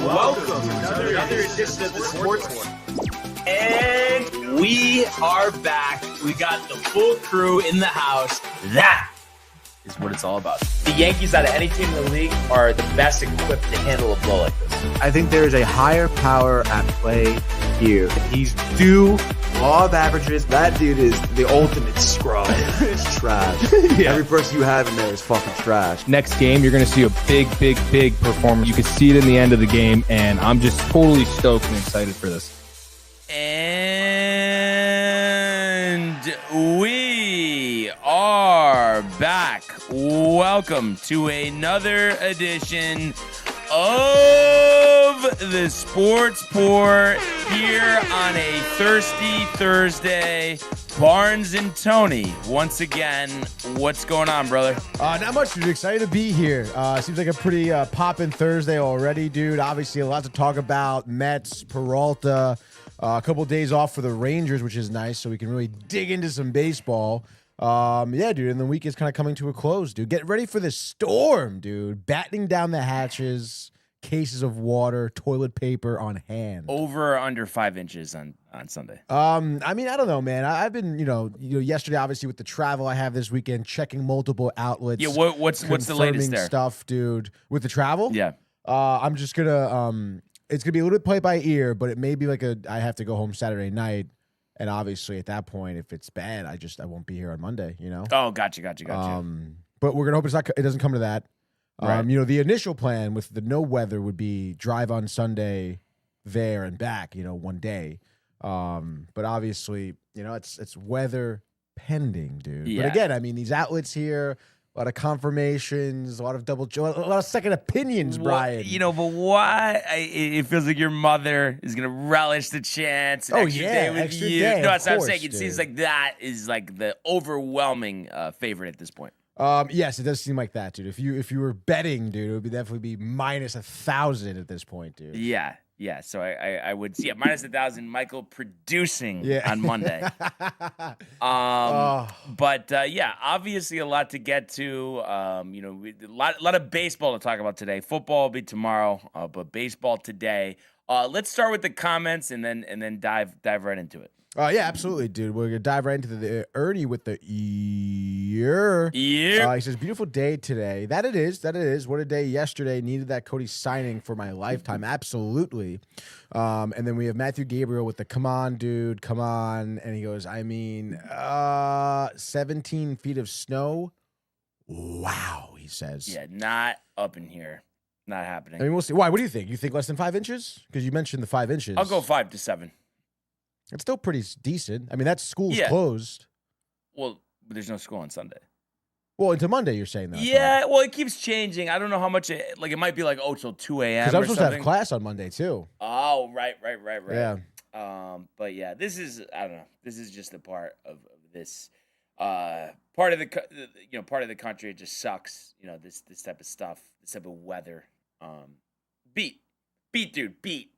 welcome to another edition of the Sports One. And we are back. We got the full crew in the house. That is what it's all about. The Yankees, out of any team in the league, are the best equipped to handle a blow like this. I think there is a higher power at play here. He's due law of averages. That dude is the ultimate scrub. It's trash. Yeah. Every person you have in there is fucking trash. Next game, you're going to see a big performance. You can see it in the end of the game, and I'm just totally stoked and excited for this. And we are back. Welcome to another edition of the Sports Pour here on a thirsty Thursday. Barnes and Tony, once again, what's going on, brother? Not much, dude. Excited to be here. Seems like a pretty poppin' Thursday already, dude. Obviously, a lot to talk about. Mets, Peralta, a couple days off for the Rangers, which is nice, so we can really dig into some baseball. Yeah, dude, and the week is kind of coming to a close, dude. Get ready for the storm, dude. Battening down the hatches, cases of water, toilet paper on hand. Over or under 5 inches on Sunday? I mean, I don't know, man. I've been, yesterday, obviously, with the travel I have this weekend, checking multiple outlets. Yeah, what's the latest there? Stuff, dude. With the travel? Yeah. I'm just gonna, it's gonna be a little bit play by ear, but it may be like I have to go home Saturday night. And obviously, at that point, if it's bad, I won't be here on Monday, Oh, gotcha. But we're going to hope it doesn't come to that. Right. The initial plan with the no weather would be drive on Sunday there and back, one day. But obviously, it's weather pending, dude. Yeah. But again, I mean, these outlets here, a lot of confirmations, a lot of a lot of second opinions, Brian. But why? It feels like your mother is gonna relish the chance. An extra day with extra you. day, No, that's what I'm saying. dude. It seems like that is like the overwhelming favorite at this point. Yes, it does seem like that, dude. If you were betting, dude, it would definitely be minus 1,000 at this point, dude. Yeah. So I would see minus 1,000. Michael producing on Monday. But obviously a lot to get to. A lot of baseball to talk about today. Football will be tomorrow, but baseball today. Let's start with the comments and then dive right into it. Yeah, absolutely, dude. We're gonna dive right into the Ernie with the ear. He says, "Beautiful day today. That it is. What a day yesterday. Needed that Cody signing for my lifetime. Absolutely." And then we have Matthew Gabriel with the "Come on, dude, come on." And he goes, 17 feet of snow. Wow, he says. Yeah, not up in here. Not happening. I mean, we'll see. Why? What do you think? You think less than 5 inches? Because you mentioned the 5 inches. I'll go 5 to 7. It's still pretty decent. I mean, that school's closed. Well, but there's no school on Sunday. Well, into Monday, you're saying that. Yeah, well, it keeps changing. I don't know how much it might be like, till 2 a.m. Because I was supposed to have class on Monday, too. Oh, right. Yeah. But yeah, this is, I don't know. This is just a part of this part of the country. It just sucks. This type of stuff, this type of weather. Beat, dude, beat.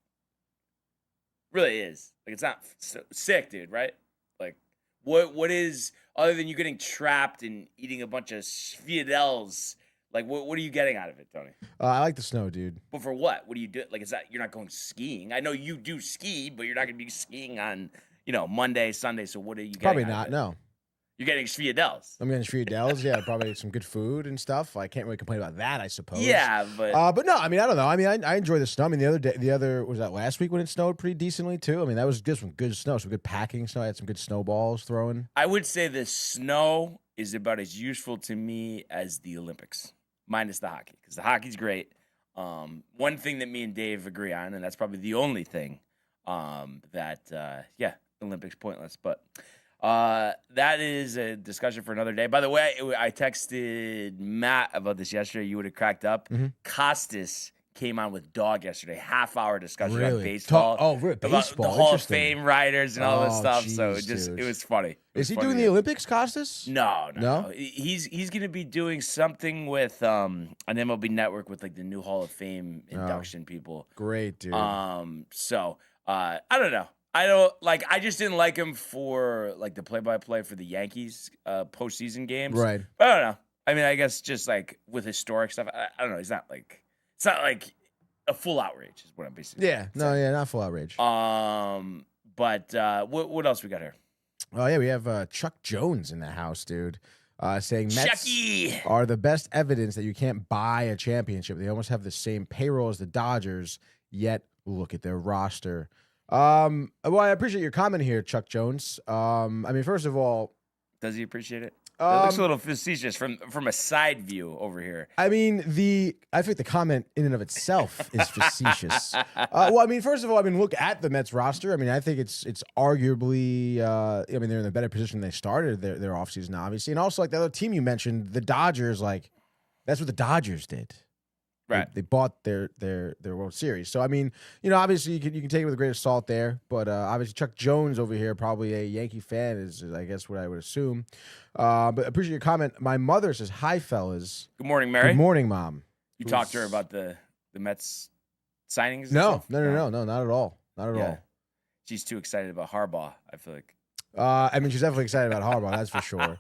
Really is. Like, it's not sick, dude, right? Like, what is, other than you getting trapped and eating a bunch of Sviadels, like, what are you getting out of it, Tony? I like the snow, dude. But for what? What do you do? Like, is that, you're not going skiing? I know you do ski, but you're not going to be skiing on, Monday, Sunday, so what are you getting Probably out not, of it? no. You're getting Sviadels. I'm getting Sviadels, yeah, probably some good food and stuff. I can't really complain about that, I suppose. Yeah, but no, I mean, I don't know. I mean, I enjoy the snow. I mean, the other, was that last week when it snowed pretty decently, too? I mean, that was just some good snow, some good packing snow. I had some good snowballs throwing. I would say the snow is about as useful to me as the Olympics, minus the hockey, because the hockey's great. One thing that me and Dave agree on, and that's probably the only thing, Olympics pointless, but that is a discussion for another day. By the way, I texted Matt about this yesterday. You would have cracked up. Mm-hmm. Costas came on with Dog yesterday. Half-hour discussion Really? on baseball. Really? About Baseball? the Hall of Fame riders and all this stuff. Geez, So dude. it was funny. Is he doing the Olympics, Costas? No. He's going to be doing something with on MLB Network with like the new Hall of Fame induction people. Great, dude. So I don't know. I just didn't like him for like the play-by-play for the Yankees postseason games. Right. But I don't know. I mean, I guess just like with historic stuff, I don't know. It's not like a full outrage is what I'm basically saying. Not full outrage. But what else we got here? Oh yeah, we have Chuck Jones in the house, dude. Saying Mets Chucky are the best evidence that you can't buy a championship. They almost have the same payroll as the Dodgers, yet look at their roster. Well, I appreciate your comment here, Chuck Jones. I mean, first of all, does he appreciate it? That looks a little facetious from a side view over here. I mean, I think the comment in and of itself is facetious. Well, I mean, first of all, look at the Mets roster. I mean, I think it's arguably, they're in a better position than they started their offseason, obviously. And also, like the other team you mentioned, the Dodgers, like, that's what the Dodgers did. Right. They bought their World Series. So, I mean, obviously you can take it with a grain of salt there. But obviously Chuck Jones over here, probably a Yankee fan, is I guess what I would assume. But appreciate your comment. My mother says, hi, fellas. Good morning, Mary. Good morning, Mom. You talked to her about the Mets signings and No, stuff? no, not at all. Not at all. She's too excited about Harbaugh, I feel like. She's definitely excited about Harbaugh, that's for sure.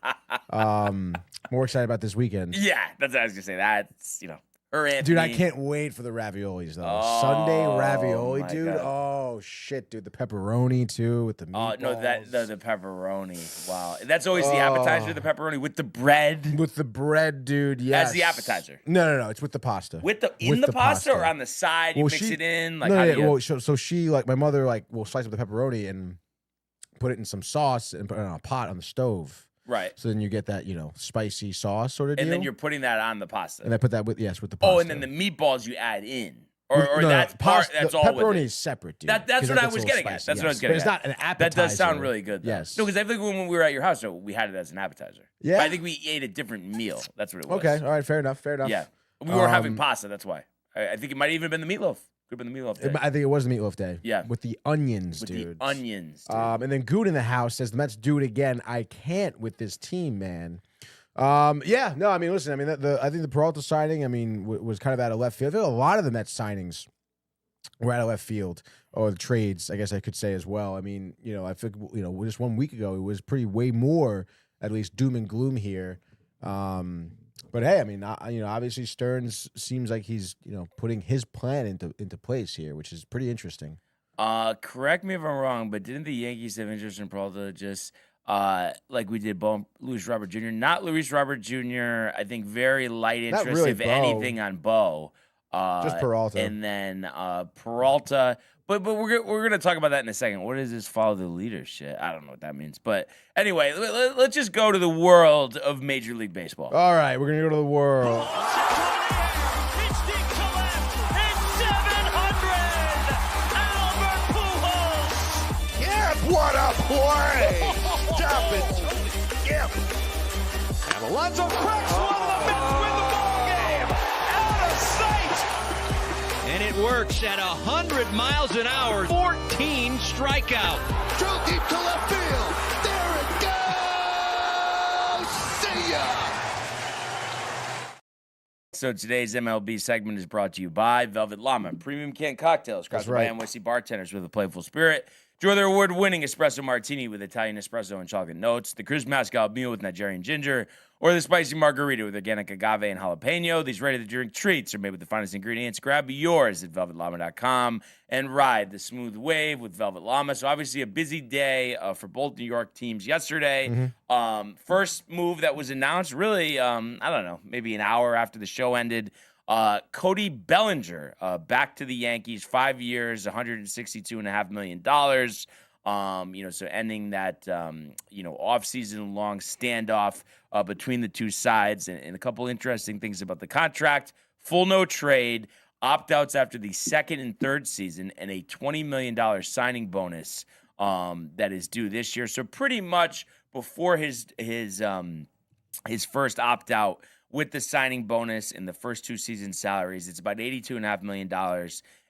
More excited about this weekend. Yeah, that's what I was going to say. That's, her Anthony. Dude, I can't wait for the raviolis, though. Oh, Sunday ravioli, my dude. God. Oh, shit, dude. The pepperoni, too, with the meatballs. Oh, no, the pepperoni. Wow. That's always the appetizer, the pepperoni, with the bread. With the bread, dude, yes. As the appetizer. No. It's with the pasta. With the pasta or on the side? You mix it in? Like, so she, like, my mother, like, will slice up the pepperoni and put it in some sauce and put it on a pot on the stove. Right. So then you get that, spicy sauce sort of deal. And then you're putting that on the pasta. And I put that with the pasta. Oh, and then the meatballs you add in. Or that's part. That's all. Pepperoni is separate, dude. That's what I was getting at. That's what I was getting at. But it's not an appetizer. That does sound really good, though. Yes. No, because I think when we were at your house, we had it as an appetizer. Yeah. But I think we ate a different meal. That's what it was. Okay. All right. Fair enough. Yeah. We were having pasta. That's why. I think it might even have been the meatloaf. Could have been the meatloaf day. I think it was the meatloaf day. Yeah. With the onions, dude. With the onions, dude. And then Good in the house says the Mets do it again. I can't with this team, man. Yeah. No, listen, I think the Peralta signing, was kind of out of left field. I think a lot of the Mets signings were out of left field, or the trades, I guess I could say as well. I think, just 1 week ago, it was way more, at least doom and gloom here. But hey, obviously Stearns seems like he's, putting his plan into place here, which is pretty interesting. Correct me if I'm wrong, but didn't the Yankees have interest in Peralta just like we did Luis Robert Jr.? Not Luis Robert Jr. I think very light interest, really if Bo. anything, on Bo. Just Peralta. And then Peralta. But we're gonna talk about that in a second. What is this follow the leader shit? I don't know what that means. But anyway, let's just go to the world of Major League Baseball. All right, we're gonna go to the world. What a play! Drop it. Yep. And Alonso cracks one. The Mets win the ball game. Out of sight. And it works at 100 miles an hour. 14 strikeout. Drove deep to left field. There it goes. See ya. So today's MLB segment is brought to you by Velvet Llama, premium canned cocktails crafted by NYC bartenders with a playful spirit. Enjoy their award-winning espresso martini with Italian espresso and chocolate notes, the cruise mascot meal with Nigerian ginger, or the spicy margarita with organic agave and jalapeno. These ready-to-drink treats are made with the finest ingredients. Grab yours at velvetllama.com and ride the smooth wave with Velvet Llama. So obviously a busy day for both New York teams yesterday. Mm-hmm. First move that was announced really, I don't know, maybe an hour after the show ended. Cody Bellinger back to the Yankees, 5 years, $162.5 million. So ending that, off-season long standoff between the two sides, and a couple interesting things about the contract. Full no trade, opt-outs after the second and third season, and a $20 million signing bonus that is due this year. So pretty much before his first opt-out, with the signing bonus and the first two season salaries, it's about $82.5 million.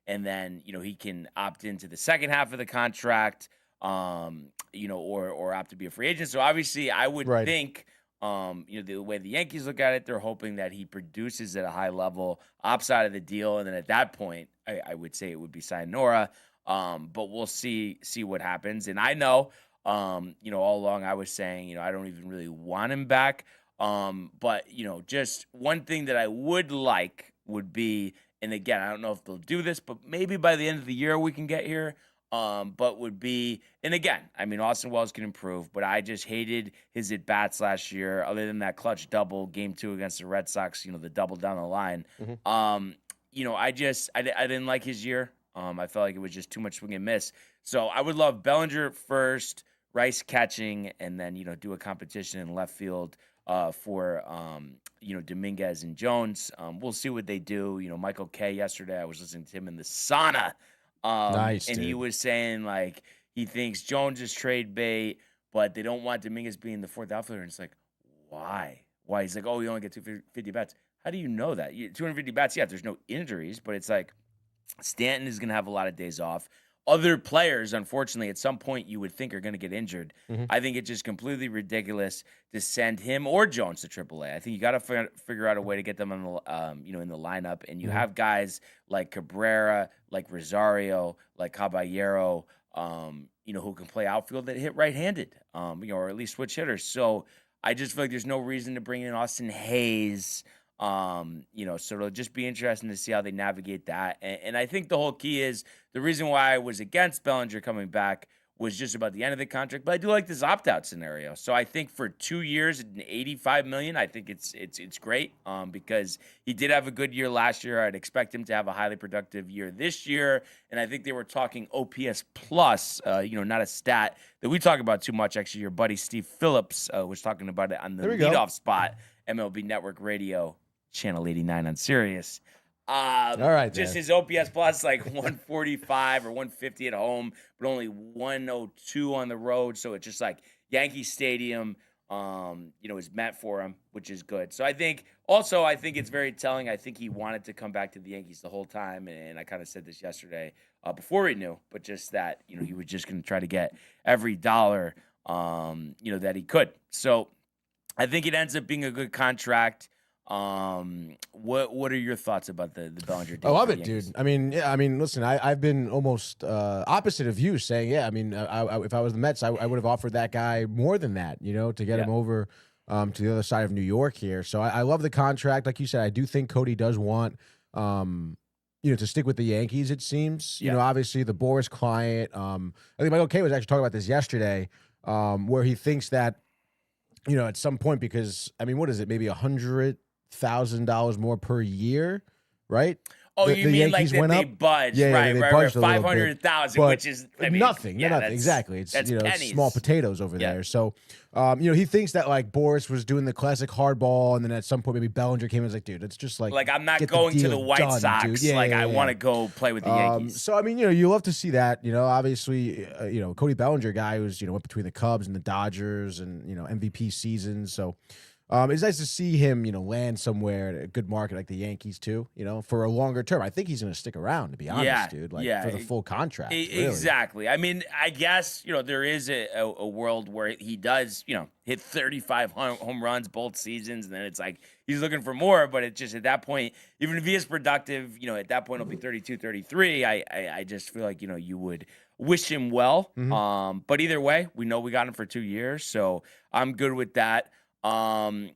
And then, he can opt into the second half of the contract, or opt to be a free agent. So obviously I would think, the way the Yankees look at it, they're hoping that he produces at a high level, opts out of the deal. And then at that point, I would say it would be sayonara. But we'll see what happens. And I know, all along I was saying, I don't even really want him back. But, just one thing that I would like would be and again, I don't know if they'll do this, but maybe by the end of the year we can get here. But would be, and again, I mean, Austin Wells can improve, but I just hated his at-bats last year, other than that clutch double, Game 2 against the Red Sox, the double down the line. I didn't like his year. I felt like it was just too much swing and miss. So I would love Bellinger first, Rice catching, and then, do a competition in left field for, Dominguez and Jones. We'll see what they do. Michael K yesterday, I was listening to him in the sauna. Nice, and dude. he was saying, like, he thinks Jones is trade bait, but they don't want Dominguez being the fourth outfielder. And it's like, why? He's like, oh, you only get 250 bats. How do you know that? 250 bats, yeah, there's no injuries, but it's like Stanton is going to have a lot of days off. Other players, unfortunately, at some point you would think are going to get injured. I think it's just completely ridiculous to send him or Jones to AAA. I think you got to figure out a way to get them on the, in the lineup. And you have guys like Cabrera, like Rosario, like Caballero, who can play outfield that hit right-handed, or at least switch hitters. So I just feel like there's no reason to bring in Austin Hayes. So it'll just be interesting to see how they navigate that. And I think the whole key is the reason why I was against Bellinger coming back was just about the end of the contract. But I do like this opt-out scenario. So I think for 2 years and $85 million, I think it's great because he did have a good year last year. I'd expect him to have a highly productive year this year. And I think they were talking OPS plus, not a stat that we talk about too much. Actually, your buddy Steve Phillips was talking about it on the leadoff spot, MLB Network Radio, Channel 89 on Sirius. All right, just his OPS plus like 145 or 150 at home, but only 102 on the road. So it's just like Yankee Stadium, is meant for him, which is good. So I think it's very telling. I think he wanted to come back to the Yankees the whole time, and I kind of said this yesterday before he knew, but just that he was just going to try to get every dollar that he could. So I think it ends up being a good contract. What are your thoughts about the Bellinger deal? I love it, dude. I mean, listen, I've been almost opposite of you, saying, yeah. I mean, if I was the Mets, I would have offered that guy more than that, to get him over to the other side of New York here. So I love the contract, like you said. I do think Cody does want, to stick with the Yankees. It seems, obviously the Boris client. I think Michael K was actually talking about this yesterday, where he thinks that, at some point, because what is it? Maybe $100,000 more per year, right? Oh, you mean Yankees like that they budged, right? They Right, budged a little 500,000, which is nothing. That's, exactly. It's pennies. Small potatoes over there. So, he thinks that like Boris was doing the classic hardball, and then at some point maybe Bellinger came and was like, dude, it's just like I'm not going to the White Sox. I want to go play with the Yankees. So you love to see that. Obviously, Cody Bellinger, guy who's went between the Cubs and the Dodgers, and MVP seasons. So. It's nice to see him, land somewhere at a good market like the Yankees too, for a longer term. I think he's going to stick around, to be honest, dude. For the full contract. Really. Exactly. I mean, I guess, there is a world where he does, hit 35 home runs both seasons, and then it's like he's looking for more, but it's just at that point, even if he is productive, at that point it'll be 32, 33. I just feel like, you would wish him well. But either way, we know we got him for 2 years, so I'm good with that. I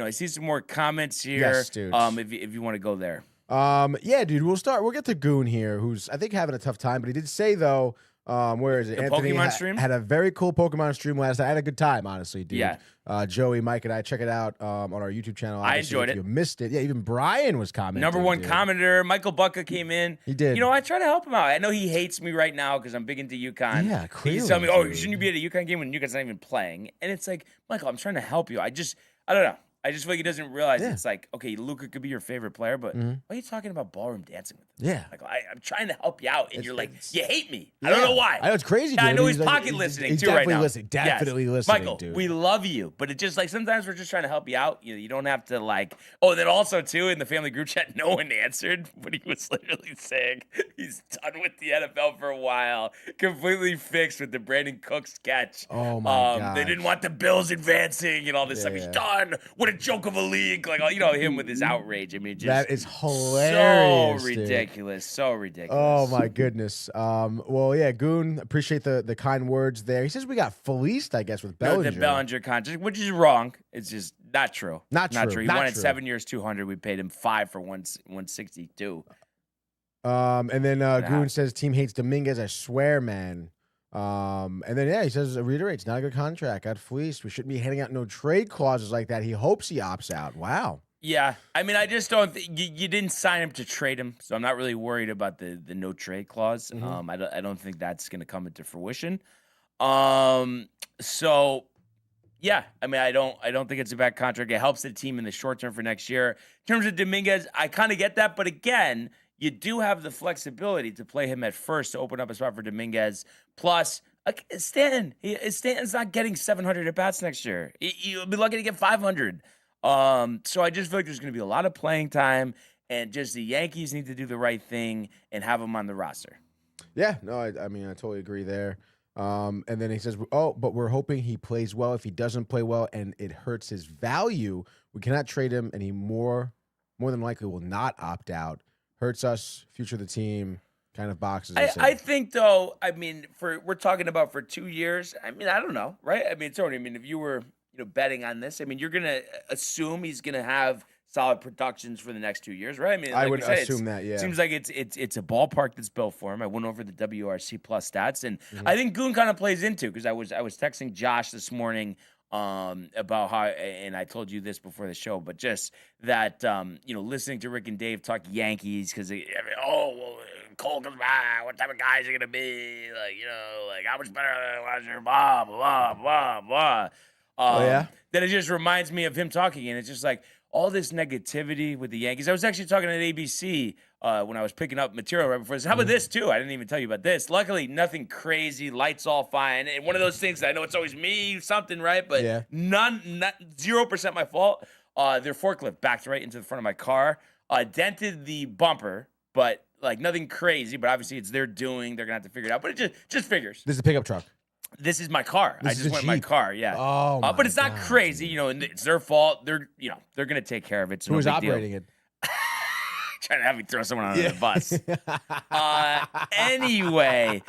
see some more comments here. Yes, dude. If you want to go there. Yeah, dude, we'll get to Goon here, who's I think having a tough time, but he did say though, where is it? The Anthony Pokemon stream? Had a very cool Pokemon stream last night. I had a good time, honestly, dude. Yeah. Joey, Mike, and I check it out on our YouTube channel. I enjoyed if you missed it. Yeah, even Brian was commenting. Number one dude. commenter, Michael Bucka came in. He did. I try to help him out. I know he hates me right now because I'm big into UConn. Yeah, clearly. He's telling me, oh, shouldn't you be at a UConn game when UConn's not even playing? And it's like, Michael, I'm trying to help you. I don't know. I just feel like he doesn't realize it's like, okay, Luka could be your favorite player, but why are you talking about ballroom dancing with him? Yeah. Like, I'm trying to help you out, and you're like, you hate me. I don't know why. I know it's crazy, dude. I know he's pocket listening too right now. Definitely yes. listening, Michael, dude. we love you, but it's just like sometimes we're just trying to help you out. You don't have to like. Oh, then also too in the family group chat, no one answered, but he was literally saying he's done with the NFL for a while, completely fixed with the Brandon Cooks catch. Oh my god. They didn't want the Bills advancing and all this stuff. He's done. What a joke of a league. Like, him with his outrage. I mean, just that is hilarious. So ridiculous. Dude. So ridiculous. Oh my goodness. Well, yeah, Goon, appreciate the kind words there. He says we got fleeced, I guess, with Bellinger. The Bellinger contract, which is wrong. It's just Not true. Not true. He Not wanted true. 7 years, 200. We paid him 5 for 162. And then Goon says team hates Dominguez. I swear, man. And then he says reiterates not a good contract. Got fleeced. We shouldn't be handing out no trade clauses like that. He hopes he opts out. Wow. Yeah, I mean, I just don't. You didn't sign him to trade him, so I'm not really worried about the no trade clause. Mm-hmm. I don't think that's going to come into fruition. So yeah, I mean, I don't think it's a bad contract. It helps the team in the short term for next year. In terms of Dominguez, I kind of get that, but again, you do have the flexibility to play him at first to open up a spot for Dominguez. Plus, Stanton's not getting 700 at bats next year. You'll be lucky to get 500. So I just feel like there's going to be a lot of playing time, and just the Yankees need to do the right thing and have him on the roster. Yeah, no, I mean, I totally agree there. And then he says, but we're hoping he plays well. If he doesn't play well and it hurts his value, we cannot trade him, and he more than likely will not opt out. Hurts us, future of the team, kind of boxes. I think, though, I mean, we're talking about for 2 years. I mean, I don't know, right? I mean, Tony, if you were betting on this, I mean, you're gonna assume he's gonna have solid productions for the next 2 years, right? I mean, I would assume that. Yeah, seems like it's a ballpark that's built for him. I went over the WRC plus stats, and I think Goon kind of plays into, because I was texting Josh this morning about how, and I told you this before the show, but just that listening to Rick and Dave talk Yankees, because Cole comes by, what type of guys are gonna be, like how much better than last year, blah blah blah blah. Then it just reminds me of him talking, and it's just like all this negativity with the Yankees. I was actually talking at ABC when I was picking up material right before this. How about this, too? I didn't even tell you about this. Luckily, nothing crazy. Lights all fine. And one of those things, I know it's always me, something, right? But 0% my fault. Their forklift backed right into the front of my car, dented the bumper, but like nothing crazy. But obviously, it's their doing. They're going to have to figure it out. But it just figures. This is a pickup truck. This is my car. I just went in my car, yeah. Oh, but it's not crazy, and it's their fault. They're gonna take care of it. So who's no big operating deal. it? Trying to have me throw someone under the bus. Anyway,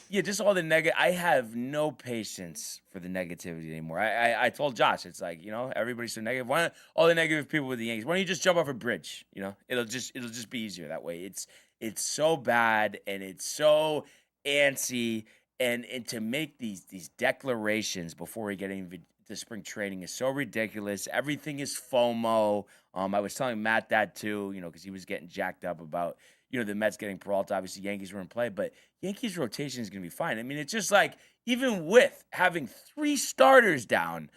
just all the negative. I have no patience for the negativity anymore. I told Josh, it's like, everybody's so negative. Why not all the negative people with the Yankees? Why don't you just jump off a bridge? It'll just be easier that way. It's so bad, and it's so antsy. And to make these declarations before we get into spring training is so ridiculous. Everything is FOMO. I was telling Matt that too, because he was getting jacked up about, the Mets getting Peralta. Obviously, Yankees were in play, but Yankees rotation is going to be fine. I mean, it's just like, even with having 3 starters down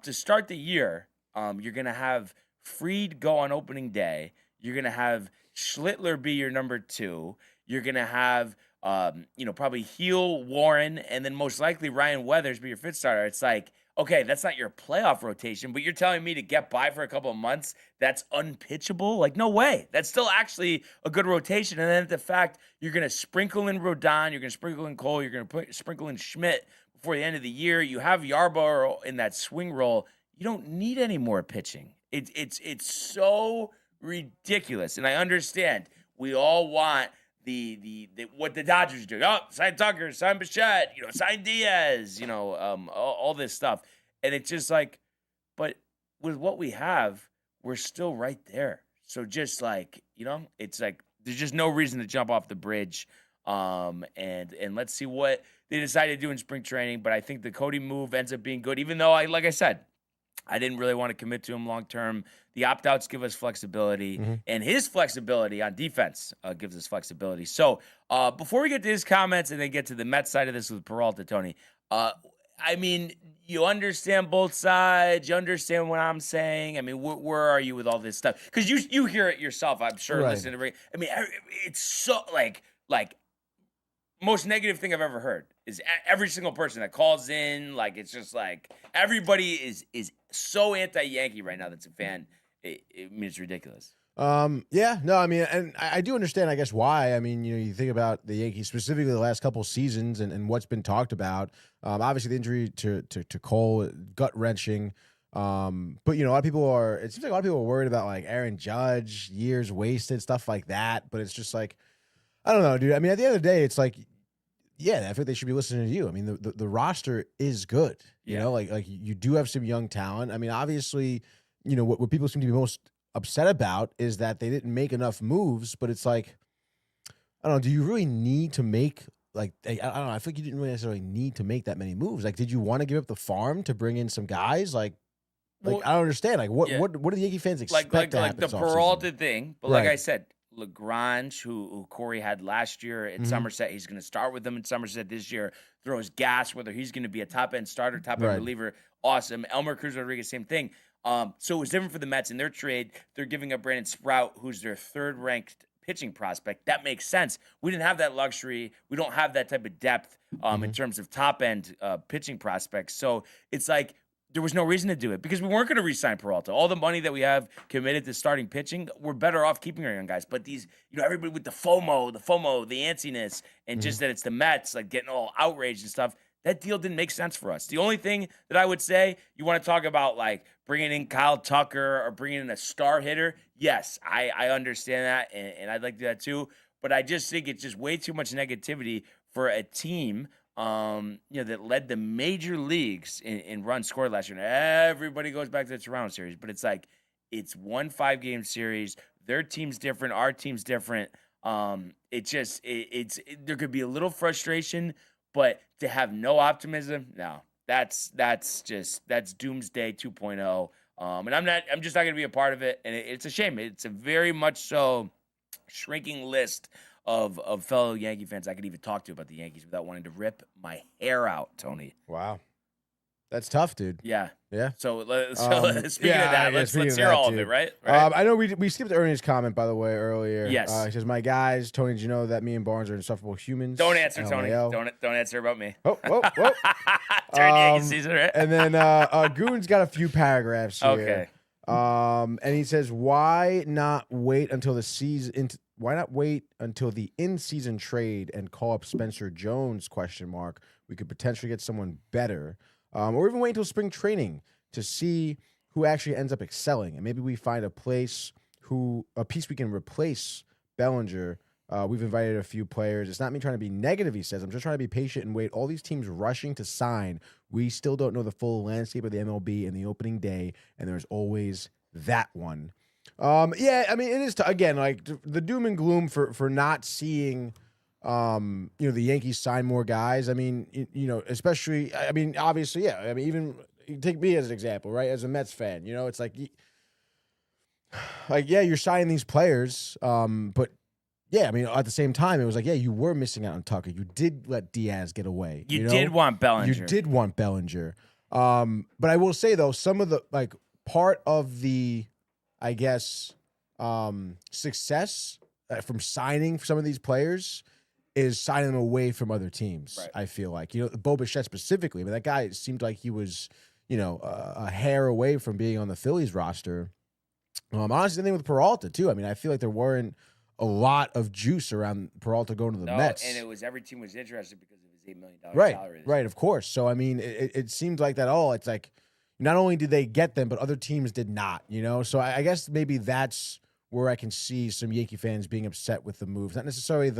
to start the year, you're going to have Fried go on opening day. You're going to have Schlittler be your number 2. You're going to have probably Heel, Warren, and then most likely Ryan Weathers be your 5th starter. It's like, okay, that's not your playoff rotation, but you're telling me to get by for a couple of months, that's unpitchable? Like, no way. That's still actually a good rotation. And then the fact you're going to sprinkle in Rodon, you're going to sprinkle in Cole, you're going to sprinkle in Schmidt before the end of the year. You have Yarbrough in that swing role. You don't need any more pitching. It's so ridiculous. And I understand we all want the what the Dodgers do. Oh, sign Tucker, sign Bichette, sign Diaz, all this stuff. And it's just like, but with what we have, we're still right there. So just like, it's like there's just no reason to jump off the bridge. And let's see what they decide to do in spring training. But I think the Cody move ends up being good, even though like I said, I didn't really want to commit to him long term. The opt-outs give us flexibility, and his flexibility on defense gives us flexibility. So before we get to his comments and then get to the Mets side of this with Peralta, Tony, I mean, you understand both sides. You understand what I'm saying. I mean, where are you with all this stuff? Because you hear it yourself, I'm sure. Right. Listen to I mean, it's so like most negative thing I've ever heard is every single person that calls in. Like, it's just like everybody is so anti-Yankee right now that's a fan. I mean, it's ridiculous. Yeah, no, I mean, and I do understand, I guess, why. I mean, you think about the Yankees, specifically the last couple seasons and what's been talked about. Obviously, the injury to Cole, gut-wrenching. But, a lot of people it seems like a lot of people are worried about, like, Aaron Judge, years wasted, stuff like that. But it's just like, I don't know, dude. I mean, at the end of the day, it's like, Yeah, I think they should be listening to you. I mean, the roster is good. You know, like you do have some young talent. I mean, obviously, you know, what people seem to be most upset about is that they didn't make enough moves. But it's like, I don't know. Do you really need to make like I don't know? I feel like you didn't really necessarily need to make that many moves. Like, did you want to give up the farm to bring in some guys? Like Well, I don't understand. Like, what do the Yankee fans expect to happen the this offseason? Peralta thing? But Right. like I said, Lagrange, who Corey had last year at Somerset, he's going to start with them in Somerset this year. Throws gas whether he's going to be a top end starter, top end Right. reliever. Awesome. Elmer Cruz Rodriguez, same thing. So it was different for the Mets in their trade. They're giving up Brandon Sprout, who's their third ranked pitching prospect. That makes sense. We didn't have that luxury. We don't have that type of depth in terms of top end pitching prospects. So it's like there was no reason to do it because we weren't going to re-sign Peralta. All the money that we have committed to starting pitching, we're better off keeping our young guys. But these, everybody with the FOMO, the antsiness, and just that it's the Mets, like getting all outraged and stuff. That deal didn't make sense for us. The only thing that I would say, you want to talk about like bringing in Kyle Tucker or bringing in a star hitter. Yes, I understand that, and I'd like to do that too. But I just think it's just way too much negativity for a team that led the major leagues in runs scored last year. And everybody goes back to the Toronto series, but it's like it's 1 5-game series. Their team's different. Our team's different. There could be a little frustration, but to have no optimism, no, that's doomsday 2.0. And I'm just not going to be a part of it. And it's a shame. It's a very much so shrinking list of fellow Yankee fans I could even talk to about the Yankees without wanting to rip my hair out, Tony. Wow. That's tough, dude. Yeah. Yeah. So speaking of that, let's hear all of it, right? I know we skipped Ernie's comment, by the way, earlier. Yes. He says, my guys, Tony, did you know that me and Barnes are insufferable humans? Don't answer, Tony. LMAO. Don't answer about me. Oh. Turn Yankee season, right? And then Goon's got a few paragraphs here. Okay. And he says, why not wait until the in-season trade and call up Spencer Jones, ? We could potentially get someone better. Or even wait until spring training to see who actually ends up excelling. And maybe we find a piece we can replace Bellinger. We've invited a few players. It's not me trying to be negative, he says. I'm just trying to be patient and wait. All these teams rushing to sign. We still don't know the full landscape of the MLB in the opening day, and there's always that one. Yeah, I mean, it is, again, like the doom and gloom for not seeing the Yankees sign more guys. I mean, especially, I mean, obviously, yeah. I mean, even you take me as an example, right? As a Mets fan, it's like, yeah, you're signing these players, but yeah, I mean, at the same time, it was like, yeah, you were missing out on Tucker. You did let Diaz get away. You did want Bellinger. You did want Bellinger. But I will say though, some of the part of the, I guess, success from signing some of these players is signing them away from other teams. Right. I feel like, Bo Bichette specifically. I mean, that guy seemed like he was, a hair away from being on the Phillies roster. Honestly, the thing with Peralta too. I mean, I feel like there weren't a lot of juice around Peralta going to the Mets. And it was every team was interested because of his $8 million salary. Right, of course. So I mean, it seemed like that. It's like not only did they get them, but other teams did not. So I guess maybe that's where I can see some Yankee fans being upset with the moves. Not necessarily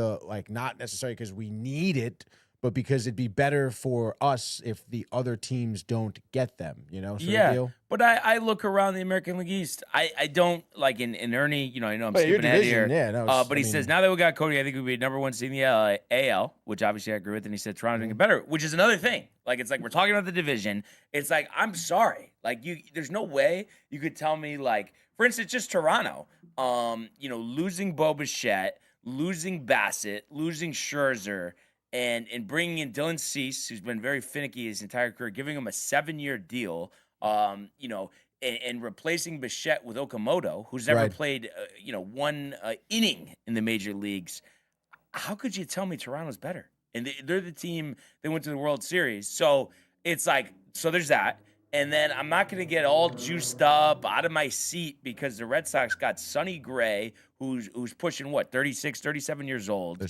not necessarily because we need it, but because it'd be better for us if the other teams don't get them, sort of deal. But I look around the American League East. I don't, like in Ernie, I know I'm skipping ahead here. Yeah, no, but he says, now that we got Cody, I think we'd be number one seed in the AL, which obviously I agree with. And he said Toronto doing it better, which is another thing. Like, it's like we're talking about the division. It's like, I'm sorry. Like, there's no way you could tell me, like, for instance, just Toronto, losing Bo Bichette, losing Bassett, losing Scherzer, and bringing in Dylan Cease, who's been very finicky his entire career, giving him a 7-year deal, and replacing Bichette with Okamoto, who's never played, one inning in the major leagues. How could you tell me Toronto's better? And they're the team that went to the World Series. So it's like, so there's that. And then I'm not going to get all juiced up out of my seat because the Red Sox got Sonny Gray, who's pushing 36, 37 years old,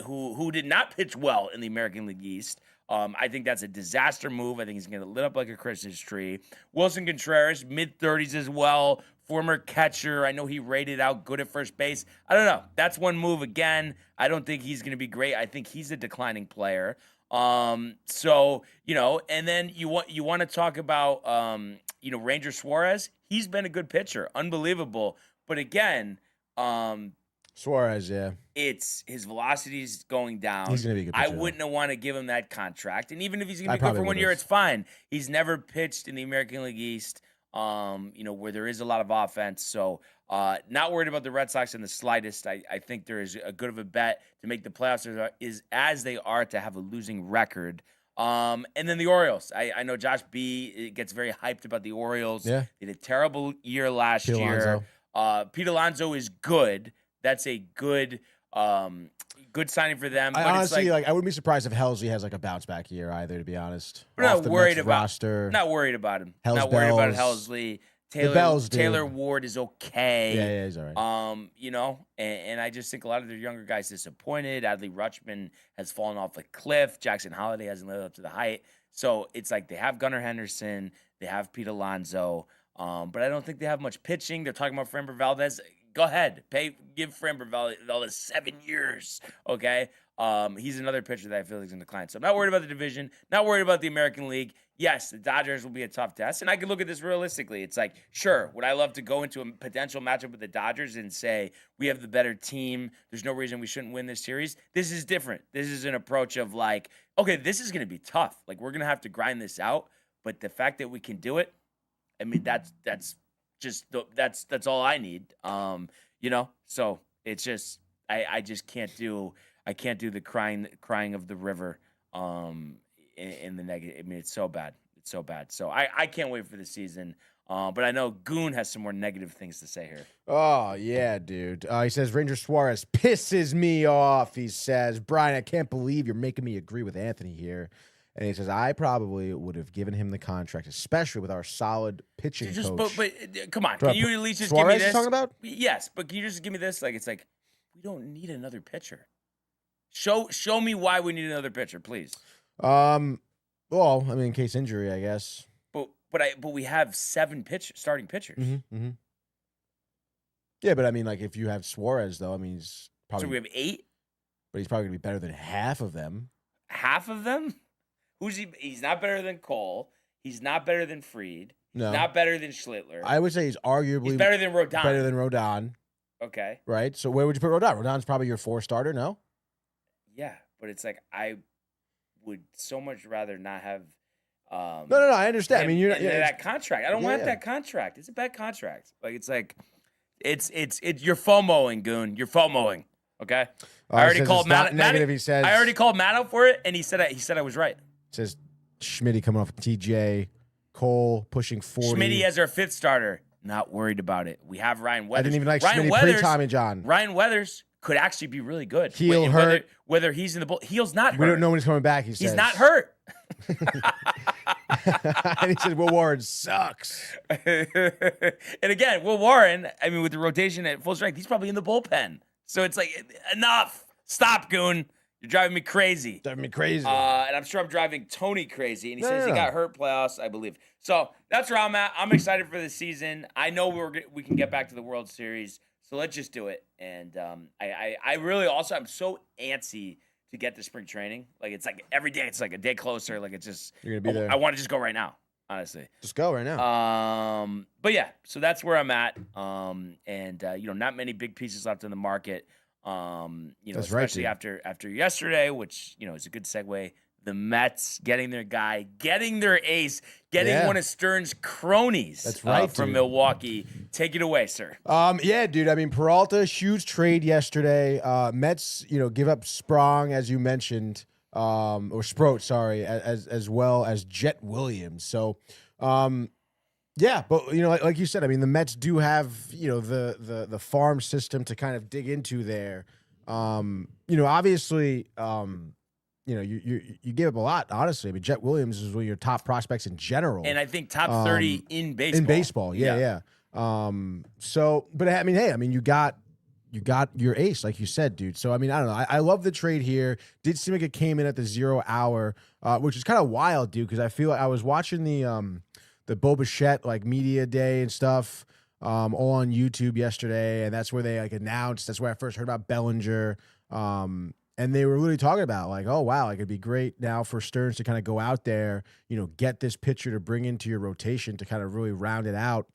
who did not pitch well in the American League East. I think that's a disaster move. I think he's going to lit up like a Christmas tree. Wilson Contreras, mid-30s as well, former catcher. I know he rated out good at first base. I don't know. That's one move again. I don't think he's going to be great. I think he's a declining player. So, and then you want to talk about, Ranger Suarez. He's been a good pitcher. Unbelievable. But again, Suarez, yeah. It's his velocity's going down. He's going to be a good pitcher. I wouldn't want to give him that contract. And even if he's going to be good for 1 year, it's fine. He's never pitched in the American League East, where there is a lot of offense. So not worried about the Red Sox in the slightest. I think there is a good of a bet to make the playoffs as they are to have a losing record. And then the Orioles. I know Josh B gets very hyped about the Orioles. Yeah. They had a terrible year last year. Pete Alonso is good. That's a good signing for them. I but honestly, it's I wouldn't be surprised if Helsley has like a bounce back year either, to be honest. We're not worried about roster. Not worried about him. Hells not worried about Bells. Helsley. Taylor Ward is okay. Yeah, he's all right. And I just think a lot of their younger guys disappointed. Adley Rutschman has fallen off a cliff. Jackson Holliday hasn't lived up to the height. So it's like they have Gunnar Henderson, they have Pete Alonso, but I don't think they have much pitching. They're talking about Framber Valdez. Go ahead, give Framber Valdez 7 years, okay? He's another pitcher that I feel is going to decline. So I'm not worried about the division, not worried about the American League. Yes, the Dodgers will be a tough test, and I can look at this realistically. It's like, sure, would I love to go into a potential matchup with the Dodgers and say, we have the better team, there's no reason we shouldn't win this series? This is different. This is an approach of like, okay, this is going to be tough. Like, we're going to have to grind this out, but the fact that we can do it, I mean, that's all I need. So it's just I just can't do the crying of the river in the negative. I mean, it's so bad. So I can't wait for the season. But I know Goon has some more negative things to say here. Oh, yeah, dude. He says, Ranger Suarez pisses me off. He says, Brian, I can't believe you're making me agree with Anthony here. And he says, I probably would have given him the contract, especially with our solid pitching coach. But come on. Can you at least just give Suarez me this? Talking about? Yes, but can you just give me this? Like, it's like, we don't need another pitcher. Show me why we need another pitcher, please. Well, I mean, in case injury, I guess. But we have 7 starting pitchers. Mm-hmm. Yeah, but I mean, like, if you have Suarez, though, I mean, he's probably. So we have 8? But he's probably going to be better than half of them. Half of them? Who's he? He's not better than Cole. He's not better than Fried. No. He's not better than Schlittler. I would say he's arguably better than Rodon. Okay. Right? So where would you put Rodon? Rodon's probably your 4 starter, no? Yeah, but it's like I would so much rather not have No, I understand. I mean, you're that contract. I don't want that contract. It's a bad contract. Like it's you're FOMOing, Goon. You're FOMOing. Okay. I already called Matt. Negative. He says I already called Matt out for it, and he said I was right. Says Schmitty coming off TJ, Cole pushing 40. Schmitty as our 5th starter. Not worried about it. We have Ryan Weathers. I didn't even like Schmitty pre-Tommy John. Ryan Weathers could actually be really good. Heel hurt. Whether he's in the bull, heel's not hurt. We don't know when he's coming back. He's not hurt. And he says Will Warren sucks. And again, Will Warren, I mean, with the rotation at full strength, he's probably in the bullpen. So it's like, enough. Stop, Goon. You're driving me crazy. And I'm sure I'm driving Tony crazy. And he says he got hurt playoffs, I believe. So that's where I'm at. I'm excited for the season. I know we can get back to the World Series. So let's just do it. And I really also, I'm so antsy to get to spring training. Like, it's like every day, it's like a day closer. Like, it's just, you're going to be there. I want to just go right now, honestly. Just go right now. But yeah, so that's where I'm at. Not many big pieces left in the market. That's especially right, after yesterday, which, is a good segue. The Mets getting their guy, getting their ace, getting one of Stern's cronies. That's right, from dude. Milwaukee. Take it away, sir. Yeah, dude. I mean, Peralta, huge trade yesterday. Mets, give up Sprong, as you mentioned, or Sproat, sorry, as well as Jet Williams. So, yeah, but like you said, I mean, the Mets do have the farm system to kind of dig into there. Obviously, you gave up a lot. Honestly, I mean, Jet Williams is one of your top prospects in general, and I think top 30 in baseball. In baseball, yeah. So, but I mean, hey, you got your ace, like you said, dude. So, I mean, I don't know. I love the trade here. Did seem like it came in at the 0 hour, which is kind of wild, dude. Because I feel like I was watching the Bo Bichette like media day and stuff. all on YouTube yesterday, and that's where they announced. That's where I first heard about Bellinger. And they were really talking about oh wow, it'd be great now for Stearns to kind of go out there, get this pitcher to bring into your rotation to kind of really round it out.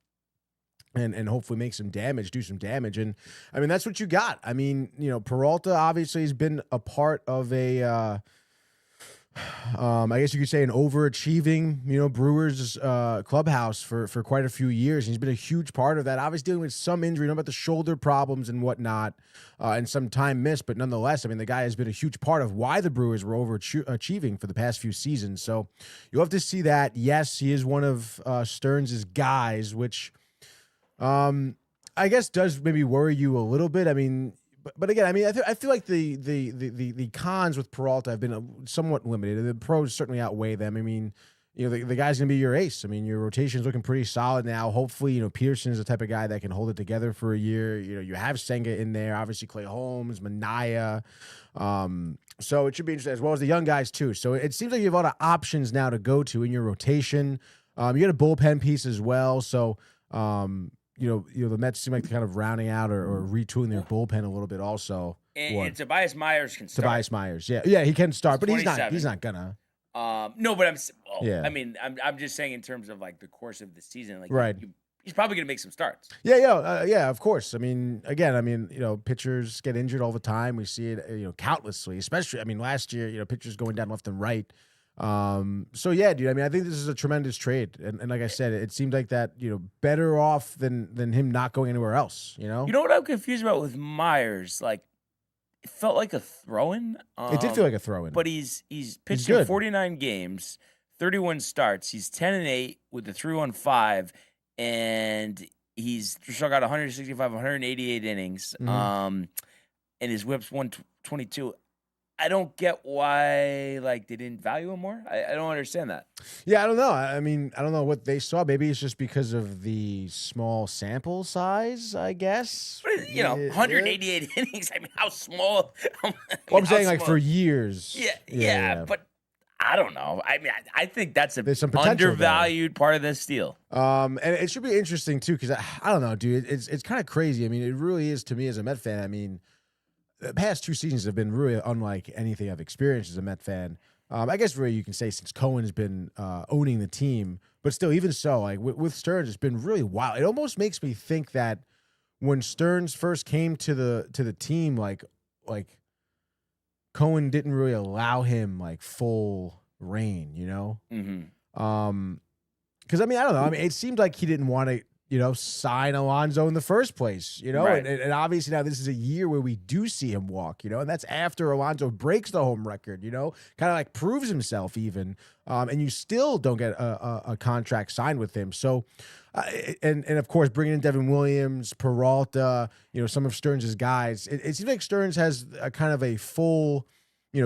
And hopefully make some damage, do some damage. And I mean, that's what you got. I mean, Peralta obviously has been a part of a, I guess you could say an overachieving, Brewers clubhouse for quite a few years. He's been a huge part of that. Obviously dealing with some injury, about the shoulder problems and whatnot, and some time missed. But nonetheless, I mean, the guy has been a huge part of why the Brewers were overachieving for the past few seasons. So you'll have to see that. Yes, he is one of Stearns' guys, which I guess does maybe worry you a little bit. I mean, but again, I mean, I feel like the cons with Peralta have been somewhat limited. The pros certainly outweigh them. I mean, the guy's gonna be your ace. I mean, your rotation's looking pretty solid now. Hopefully, Peterson is the type of guy that can hold it together for a year. You have Senga in there, obviously Clay Holmes, Manaea. So it should be interesting, as well as the young guys too. So it seems like you have a lot of options now to go to in your rotation. You got a bullpen piece as well. So the Mets seem like they're kind of rounding out or retooling their bullpen a little bit also. And Tobias Myers can start. Tobias Myers, yeah, he can start, but he's not gonna. No, but I mean, I'm just saying in terms of the course of the season, right. He's probably gonna make some starts. Yeah, of course. I mean, again, pitchers get injured all the time. We see it, countlessly, especially. I mean, last year, pitchers going down left and right. So yeah, dude, I mean, I think this is a tremendous trade. And like I said, it seemed like that, better off than him not going anywhere else, You know what I'm confused about with Myers? It felt like a throw-in. It did feel like a throw-in. But he's pitched in 49 games, 31 starts. He's 10-8 with the 3.15, and he's struck out 165, 188 innings. And his whip's 122. I don't get why they didn't value him more. I don't understand that. Yeah, I don't know. I mean, I don't know what they saw. Maybe it's just because of the small sample size, I guess. 188 innings. I mean, how small? I'm saying for years. Yeah, but I don't know. I mean, I think that's There's some undervalued part of this deal. And it should be interesting too, because I don't know, dude. It's kind of crazy. I mean, it really is to me as a Met fan. I mean, the past 2 seasons have been really unlike anything I've experienced as a Met fan. I guess really you can say since Cohen has been owning the team, but still, even so, with Stearns, it's been really wild. It almost makes me think that when Stearns first came to the team, like Cohen didn't really allow him full reign, Because I mean, I don't know. I mean, it seemed like he didn't want to, sign Alonso in the first place, Right. And obviously now this is a year where we do see him walk, and that's after Alonso breaks the home record, kind of proves himself even, and you still don't get a contract signed with him. So, and of course, bringing in Devin Williams, Peralta, some of Stearns' guys, it seems like Stearns has a kind of a full,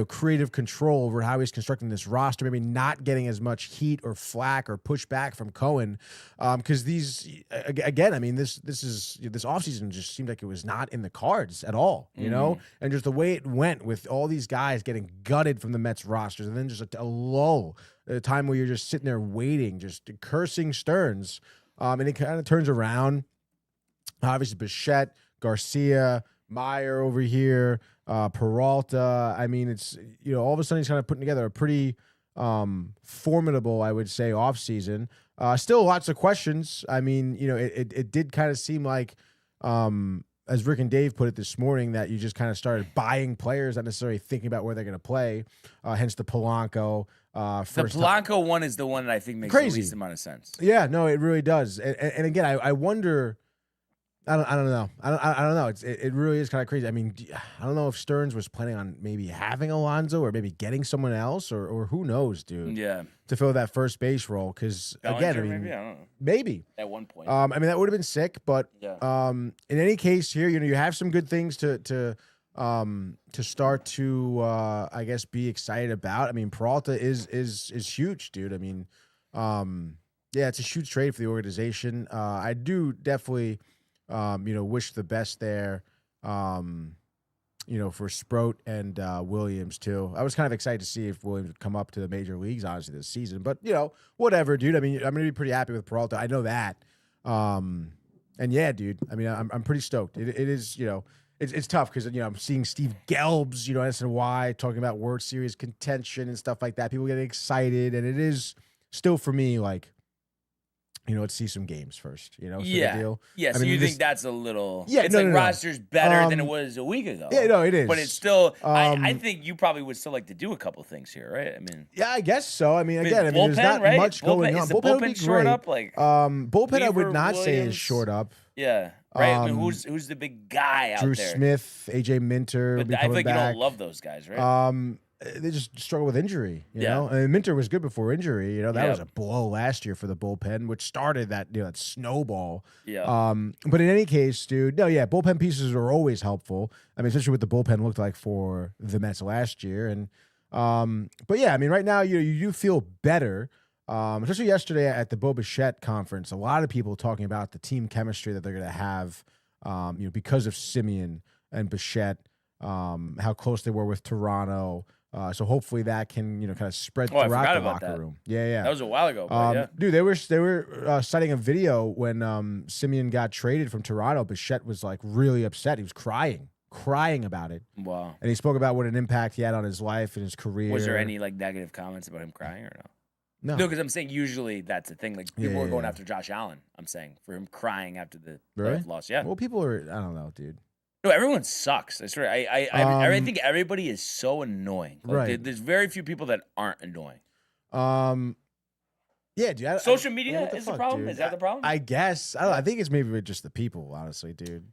creative control over how he's constructing this roster, maybe not getting as much heat or flack or pushback from Cohen. Because these, again, I mean, this offseason just seemed like it was not in the cards at all, and just the way it went with all these guys getting gutted from the Mets rosters, and then just a lull, a time where you're just sitting there waiting, just cursing Stearns. And it kind of turns around. Obviously, Bichette, Garcia, Meyer over here, Peralta. I mean, it's, all of a sudden he's kind of putting together a pretty formidable, I would say, offseason. Still lots of questions. I mean, it did kind of seem like, as Rick and Dave put it this morning, that you just kind of started buying players, not necessarily thinking about where they're going to play. Hence the Polanco. The Polanco one is the one that I think makes the least amount of sense. Yeah, no, it really does. And again, I wonder. I don't know. I don't know. It really is kind of crazy. I mean, I don't know if Stearns was planning on maybe having Alonso or maybe getting someone else or who knows, dude. Yeah. To fill that first base role, because again, I mean, maybe, I don't know. Maybe at one point. I mean, that would have been sick, but yeah. In any case, here, you have some good things to start to I guess be excited about. I mean, Peralta is huge, dude. I mean, yeah, it's a huge trade for the organization. I do definitely. Wish the best there, for Sproat and Williams too. I was kind of excited to see if Williams would come up to the major leagues, honestly, this season. But, whatever, dude. I mean, I'm going to be pretty happy with Peralta. I know that. And yeah, dude. I mean, I'm pretty stoked. It is, it's tough because I'm seeing Steve Gelbs, SNY talking about World Series contention and stuff like that. People getting excited, and it is still for me like, let's see some games first. Sort of deal. Yeah. I So mean, you think that's a little? Yeah, It's no, like no, no. roster's better than it was a week ago. Yeah, no, it is. But it's still. I think you probably would still like to do a couple things here, right? I mean. Yeah, I guess so. I mean, again, bullpen, there's not right? much going on. Is the Bullpen would be bullpen short great. up? Like bullpen, I would Weaver, not say is Williams? short up. Yeah. Right. I mean, who's the big guy out Drew there? Smith, AJ Minter will But be I feel coming like you back. don't love those guys, right? They just struggle with injury, you Yeah. know. And Minter was good before injury, that Yeah. was a blow last year for the bullpen, which started that that snowball. Yeah. But in any case, dude, bullpen pieces are always helpful. I mean, especially what the bullpen looked like for the Mets last year, and but yeah, I mean, right now you do feel better. Especially yesterday at the Bo Bichette conference, a lot of people talking about the team chemistry that they're going to have, because of Simeon and Bichette, how close they were with Toronto. So hopefully that can, kind of spread Oh, I throughout forgot the about locker that. room. Yeah. That was a while ago. But yeah. Dude, they were citing a video when Simeon got traded from Toronto. Bichette was like really upset. He was crying about it. Wow. And he spoke about what an impact he had on his life and his career. Was there any like negative comments about him crying or no? No. No, because I'm saying usually that's the thing. Like people were going yeah. after Josh Allen. I'm saying for him crying after the Really? loss. Yeah. Well, people are, I don't know, dude. No, everyone sucks. I swear. I think everybody is so annoying. Like, Right. There's very few people that aren't annoying. Yeah, dude. Social I media what is the fuck, problem? dude? Is that the problem? I guess. I don't know. I think it's maybe with just the people, honestly, dude.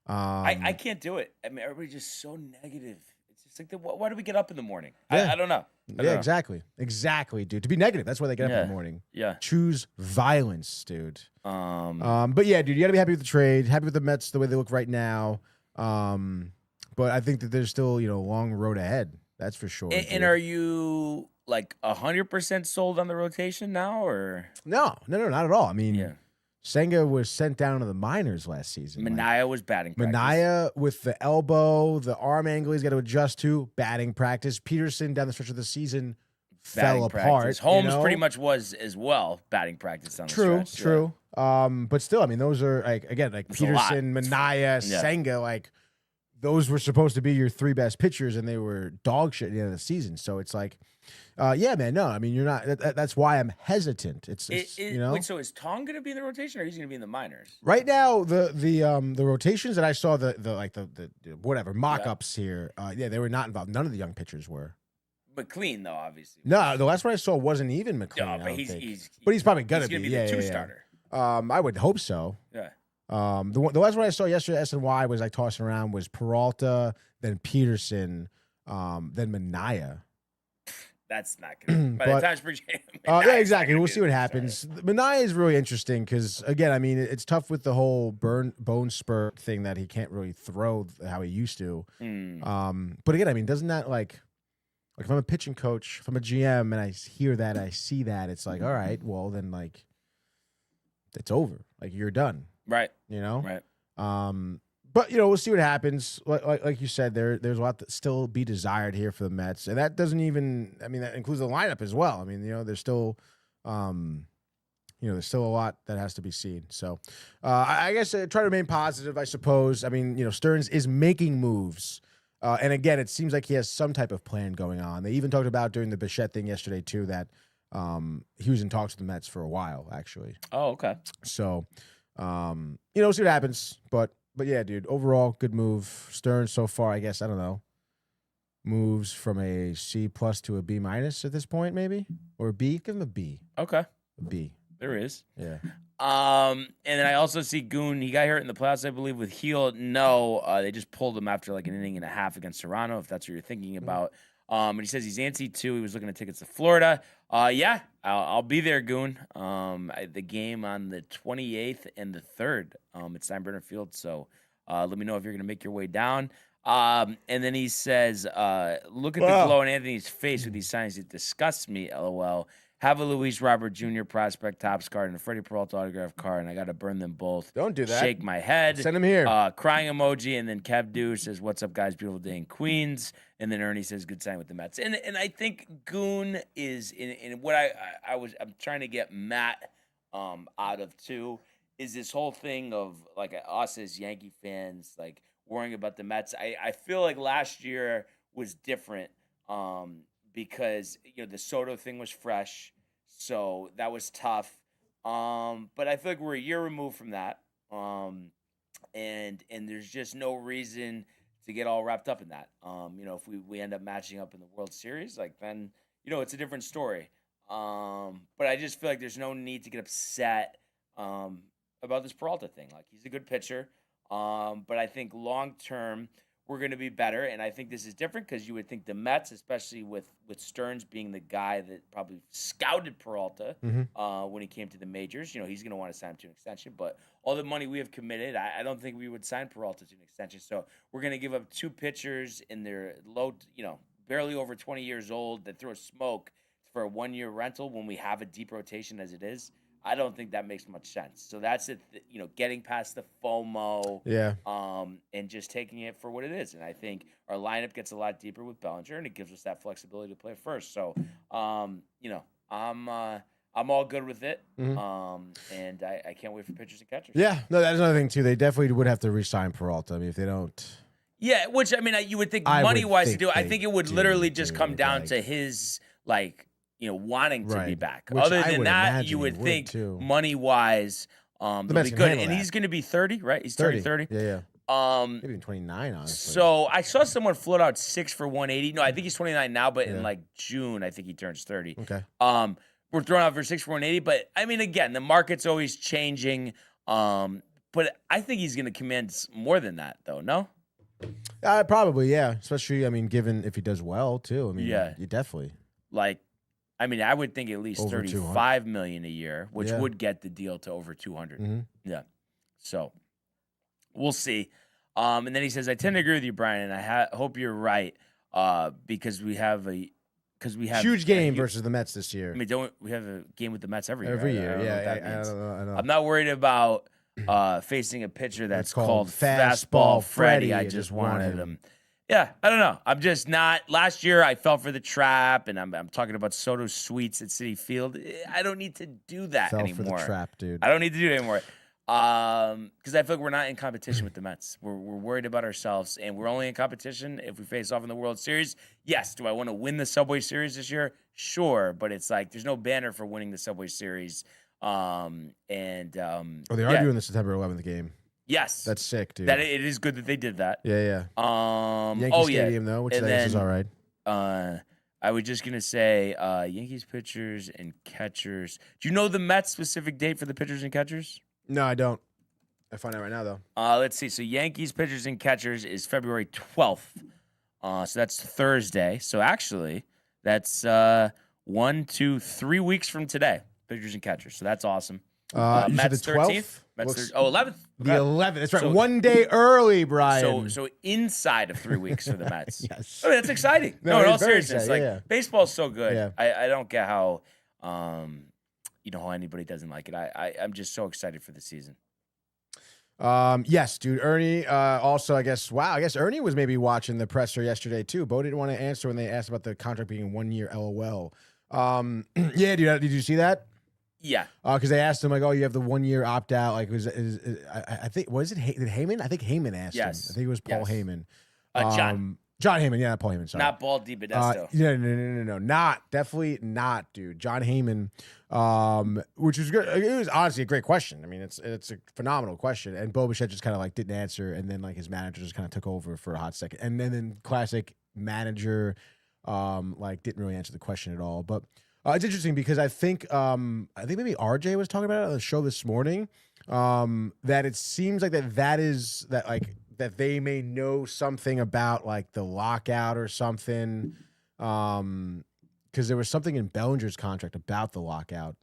I can't do it. I mean, everybody's just so negative. It's just like, why do we get up in the morning? Yeah. I don't know. Yeah, exactly, dude. To be negative, that's why they get up in the morning. Yeah. Choose violence, dude. But yeah, dude, you gotta be happy with the trade, happy with the Mets the way they look right now. But I think that there's still, a long road ahead. That's for sure. And are you like 100% sold on the rotation now, or No, not at all. I mean, yeah? Senga was sent down to the minors last season. Mania was batting practice. Mania with the elbow, the arm angle he's got to adjust to, batting practice. Peterson down the stretch of the season Batting fell practice. apart. Holmes pretty much was as well batting practice on the stretch. True. But still, I mean, those are like It's Peterson, Mania, Senga, like those were supposed to be your three best pitchers, and they were dog shit at the end of the season. So it's like, yeah, man, no, I mean, you're not. That's why I'm hesitant. It's Wait, so is Tong going to be in the rotation, or he's going to be in the minors? right now the rotations that I saw the whatever mock-ups here, they were not involved. None of the young pitchers were. McLean, though, obviously. No, the last one I saw wasn't even McLean. No, I but don't he's think. Probably gonna be be. the Yeah, two yeah, yeah. starter. I would hope so. Yeah. The last one I saw yesterday at SNY was like tossing around was Peralta, then Peterson, then Mania. That's not good. By the time spring training, Yeah, exactly. We'll see what happens. Mania is really interesting because, again, I mean, it's tough with the whole bone spur thing that he can't really throw how he used to. But again, I mean, doesn't that like if I'm a pitching coach, if I'm a GM and I hear that, I see that, it's like, all right, well, then like it's over. Like you're done. Right. Right. Right. But we'll see what happens. Like you said, there's a lot that still be desired here for the Mets, and that doesn't even. I mean, that includes the lineup as well. I mean, there's still, there's still a lot that has to be seen. So, I guess try to remain positive. I suppose. I mean, Stearns is making moves, and again, it seems like he has some type of plan going on. They even talked about during the Bichette thing yesterday too that he was in talks with the Mets for a while, actually. Oh, okay. So, we'll see what happens, but yeah, dude, overall, good move. Stearns so far, I guess, I don't know, moves from a C+ to a B- at this point, maybe? Or a B? Give him a B. Okay. A B. There is. Yeah. And then I also see Goon. He got hurt in the playoffs, I believe, with heel. No, they just pulled him after like an inning and a half against Toronto, if that's what you're thinking about. And he says he's antsy too. He was looking at tickets to Florida. Yeah, I'll be there, Goon. The game on the 28th and the 3rd. At Steinbrenner Field. So let me know if you're going to make your way down. And then he says, look at the glow on Anthony's face with these signs. It disgusts me, LOL. Have a Luis Robert Jr. prospect Topps card and a Freddie Peralta autograph card, and I got to burn them both. Don't do that. Shake my head. Send him here. Crying emoji, and then Kev Do says, "What's up, guys? Beautiful day in Queens." And then Ernie says, "Good sign with the Mets." And I think Goon is in what I'm trying to get Matt out of too is this whole thing of like us as Yankee fans, like worrying about the Mets. I feel like last year was different because, the Soto thing was fresh. So that was tough. But I feel like we're a year removed from that. And there's just no reason to get all wrapped up in that. If we end up matching up in the World Series, like then, it's a different story. But I just feel like there's no need to get upset about this Peralta thing. Like, he's a good pitcher. But I think long term we're going to be better, and I think this is different because you would think the Mets, especially with Stearns being the guy that probably scouted Peralta when he came to the majors, he's going to want to sign him to an extension. But all the money we have committed, I don't think we would sign Peralta to an extension. So we're going to give up 2 pitchers in their low, barely over 20 years old that throw smoke for a 1-year rental when we have a deep rotation as it is. I don't think that makes much sense. So that's it, getting past the FOMO, and just taking it for what it is. And I think our lineup gets a lot deeper with Bellinger, and it gives us that flexibility to play first. So, I'm all good with it, and I can't wait for pitchers and catchers. Yeah, no, that's another thing too. They definitely would have to re-sign Peralta. I mean, if they don't. Yeah, which you would think money-wise to do. I think it would literally just come down to his wanting to be back. Which Other than that, you would think money-wise, they'll be good. And he's going to be 30, right? He's 30. Yeah. Maybe 29, honestly. So I saw someone float out 6 for 180. No, I think he's 29 now, but in June, I think he turns 30. Okay. We're throwing out for 6 for 180, but again, the market's always changing. But I think he's going to command more than that, though. No. Probably, yeah. Especially, given if he does well too. You definitely I would think at least over $35 million a year, which would get the deal to over 200. Yeah. So we'll see. And then he says, I tend to agree with you, Brian, and I hope you're right because we have huge game versus the Mets this year. Don't we have a game with the Mets every year? Every year, I don't know. I'm not worried about facing a pitcher that's called Fastball Freddy. I just wanted him. Yeah, I don't know. I'm just not. Last year, I fell for the trap, and I'm talking about Soto Suites at Citi Field. I don't need to do that anymore. Fell for the trap, dude. I don't need to do it anymore. Because I feel like we're not in competition with the Mets. We're worried about ourselves, and we're only in competition if we face off in the World Series. Yes, do I want to win the Subway Series this year? Sure, but it's like there's no banner for winning the Subway Series. They are doing the September 11th game. Yes, that's sick, dude. It is good that they did that. Yeah. Yankee Stadium though, which is all right. I was just gonna say Yankees pitchers and catchers. Do you know the Mets specific date for the pitchers and catchers? No, I don't. I find out right now though. Let's see. So Yankees pitchers and catchers is February 12th. So that's Thursday. So actually, that's 1, 2, 3 weeks from today. Pitchers and catchers. So that's awesome. You said the 12th? 11th. The 11th. That's right. So, 1 day early, Brian. So inside of 3 weeks for the Mets. Yes. That's exciting. No, in all seriousness, baseball's so good. Yeah. I don't get how how anybody doesn't like it. I'm just so excited for the season. Yes, dude. Ernie, also, I guess Ernie was maybe watching the presser yesterday too. Bo didn't want to answer when they asked about the contract being 1 year LOL. Yeah, dude, did you see that? Yeah. Because they asked him, like, oh, you have the 1 year opt out. Like, I think, was it Heyman? I think Heyman asked him. I think it was Paul Heyman. John Heyman, yeah, Paul Heyman, sorry. Not Ball DiBodesto. No. Definitely not, dude. John Heyman, which was good. It was honestly a great question. I mean, it's a phenomenal question. And Bo Bichette just kind of like didn't answer. And then like his manager just kind of took over for a hot second. And then classic manager, like didn't really answer the question at all. But it's interesting because I think maybe RJ was talking about it on the show this morning, that it seems like that they may know something about like the lockout or something, because there was something in Bellinger's contract about the lockout.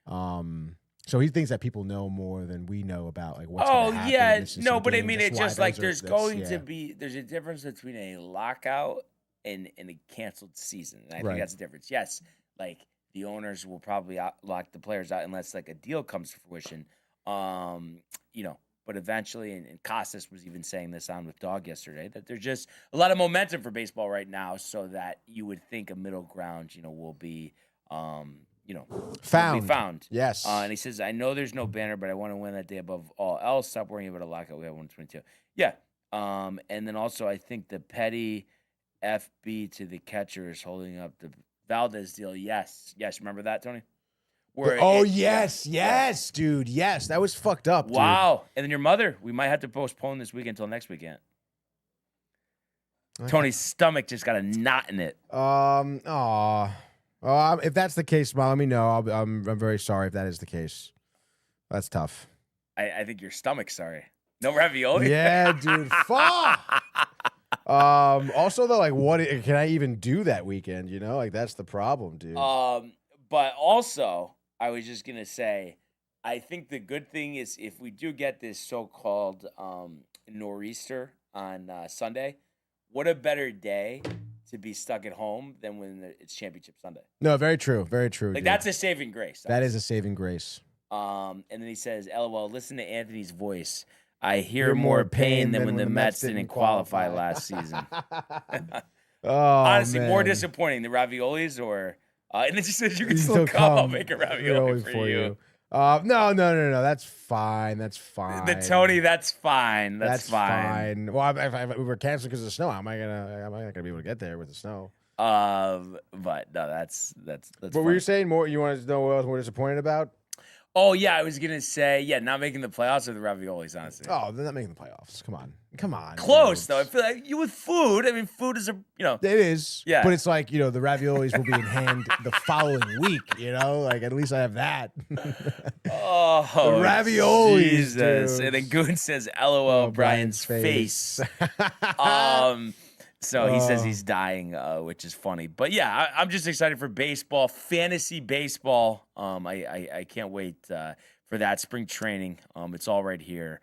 So he thinks that people know more than we know about like what's going to happen. Yeah, no, but I mean it's just like there's a difference between a lockout and a canceled season. And I think that's the difference. Yes, like the owners will probably lock the players out unless like a deal comes to fruition. But eventually, and Costas was even saying this on with Dog yesterday, that there's just a lot of momentum for baseball right now, so that you would think a middle ground, will be, found. Yes. And he says, I know there's no banner, but I want to win that day above all else. Stop worrying about a lockout. We have 122. Yeah. And then also, I think the petty FB to the catcher is holding up the Valdez deal. Yes. Remember that, Tony? Yes, dude. Yes, that was fucked up. Wow. And then your mother, we might have to postpone this weekend until next weekend. Okay. Tony's stomach just got a knot in it. If that's the case, Mom, let me know. I'm very sorry if that is the case. That's tough. I think your stomach's sorry. No ravioli? Yeah, dude. Fuck. Also, though, like, what can I even do that weekend? Like, that's the problem, dude. But also, I was just going to say, I think the good thing is if we do get this so-called nor'easter on Sunday, what a better day to be stuck at home than when it's Championship Sunday. No, very true. Very true. Like, dude. that's a saving grace. That is a saving grace. And then he says, LOL, listen to Anthony's voice. I hear more pain than when the Mets didn't qualify last season. Honestly, more disappointing, the raviolis or... and then she says you can still come. I'll make a ravioli for you. No. That's fine. The Tony, that's fine. That's fine. Well, if we were canceling because of the snow, am I not gonna be able to get there with the snow? But no, that's. What were you saying? More? You wanted to know what else we're disappointed about? Oh yeah, I was gonna say not making the playoffs or the raviolis. Honestly. Oh, they're not making the playoffs. Come on. Close dude. though. I feel like you with food. I mean, food is It is. Yeah. But it's like the raviolis will be in hand the following week. Like at least I have that. Oh, the raviolis, Jesus! Dude. And then Goon says, "LOL, Brian's face." So he says he's dying, which is funny. But yeah, I'm just excited for baseball, fantasy baseball. I can't wait for that spring training. It's all right here.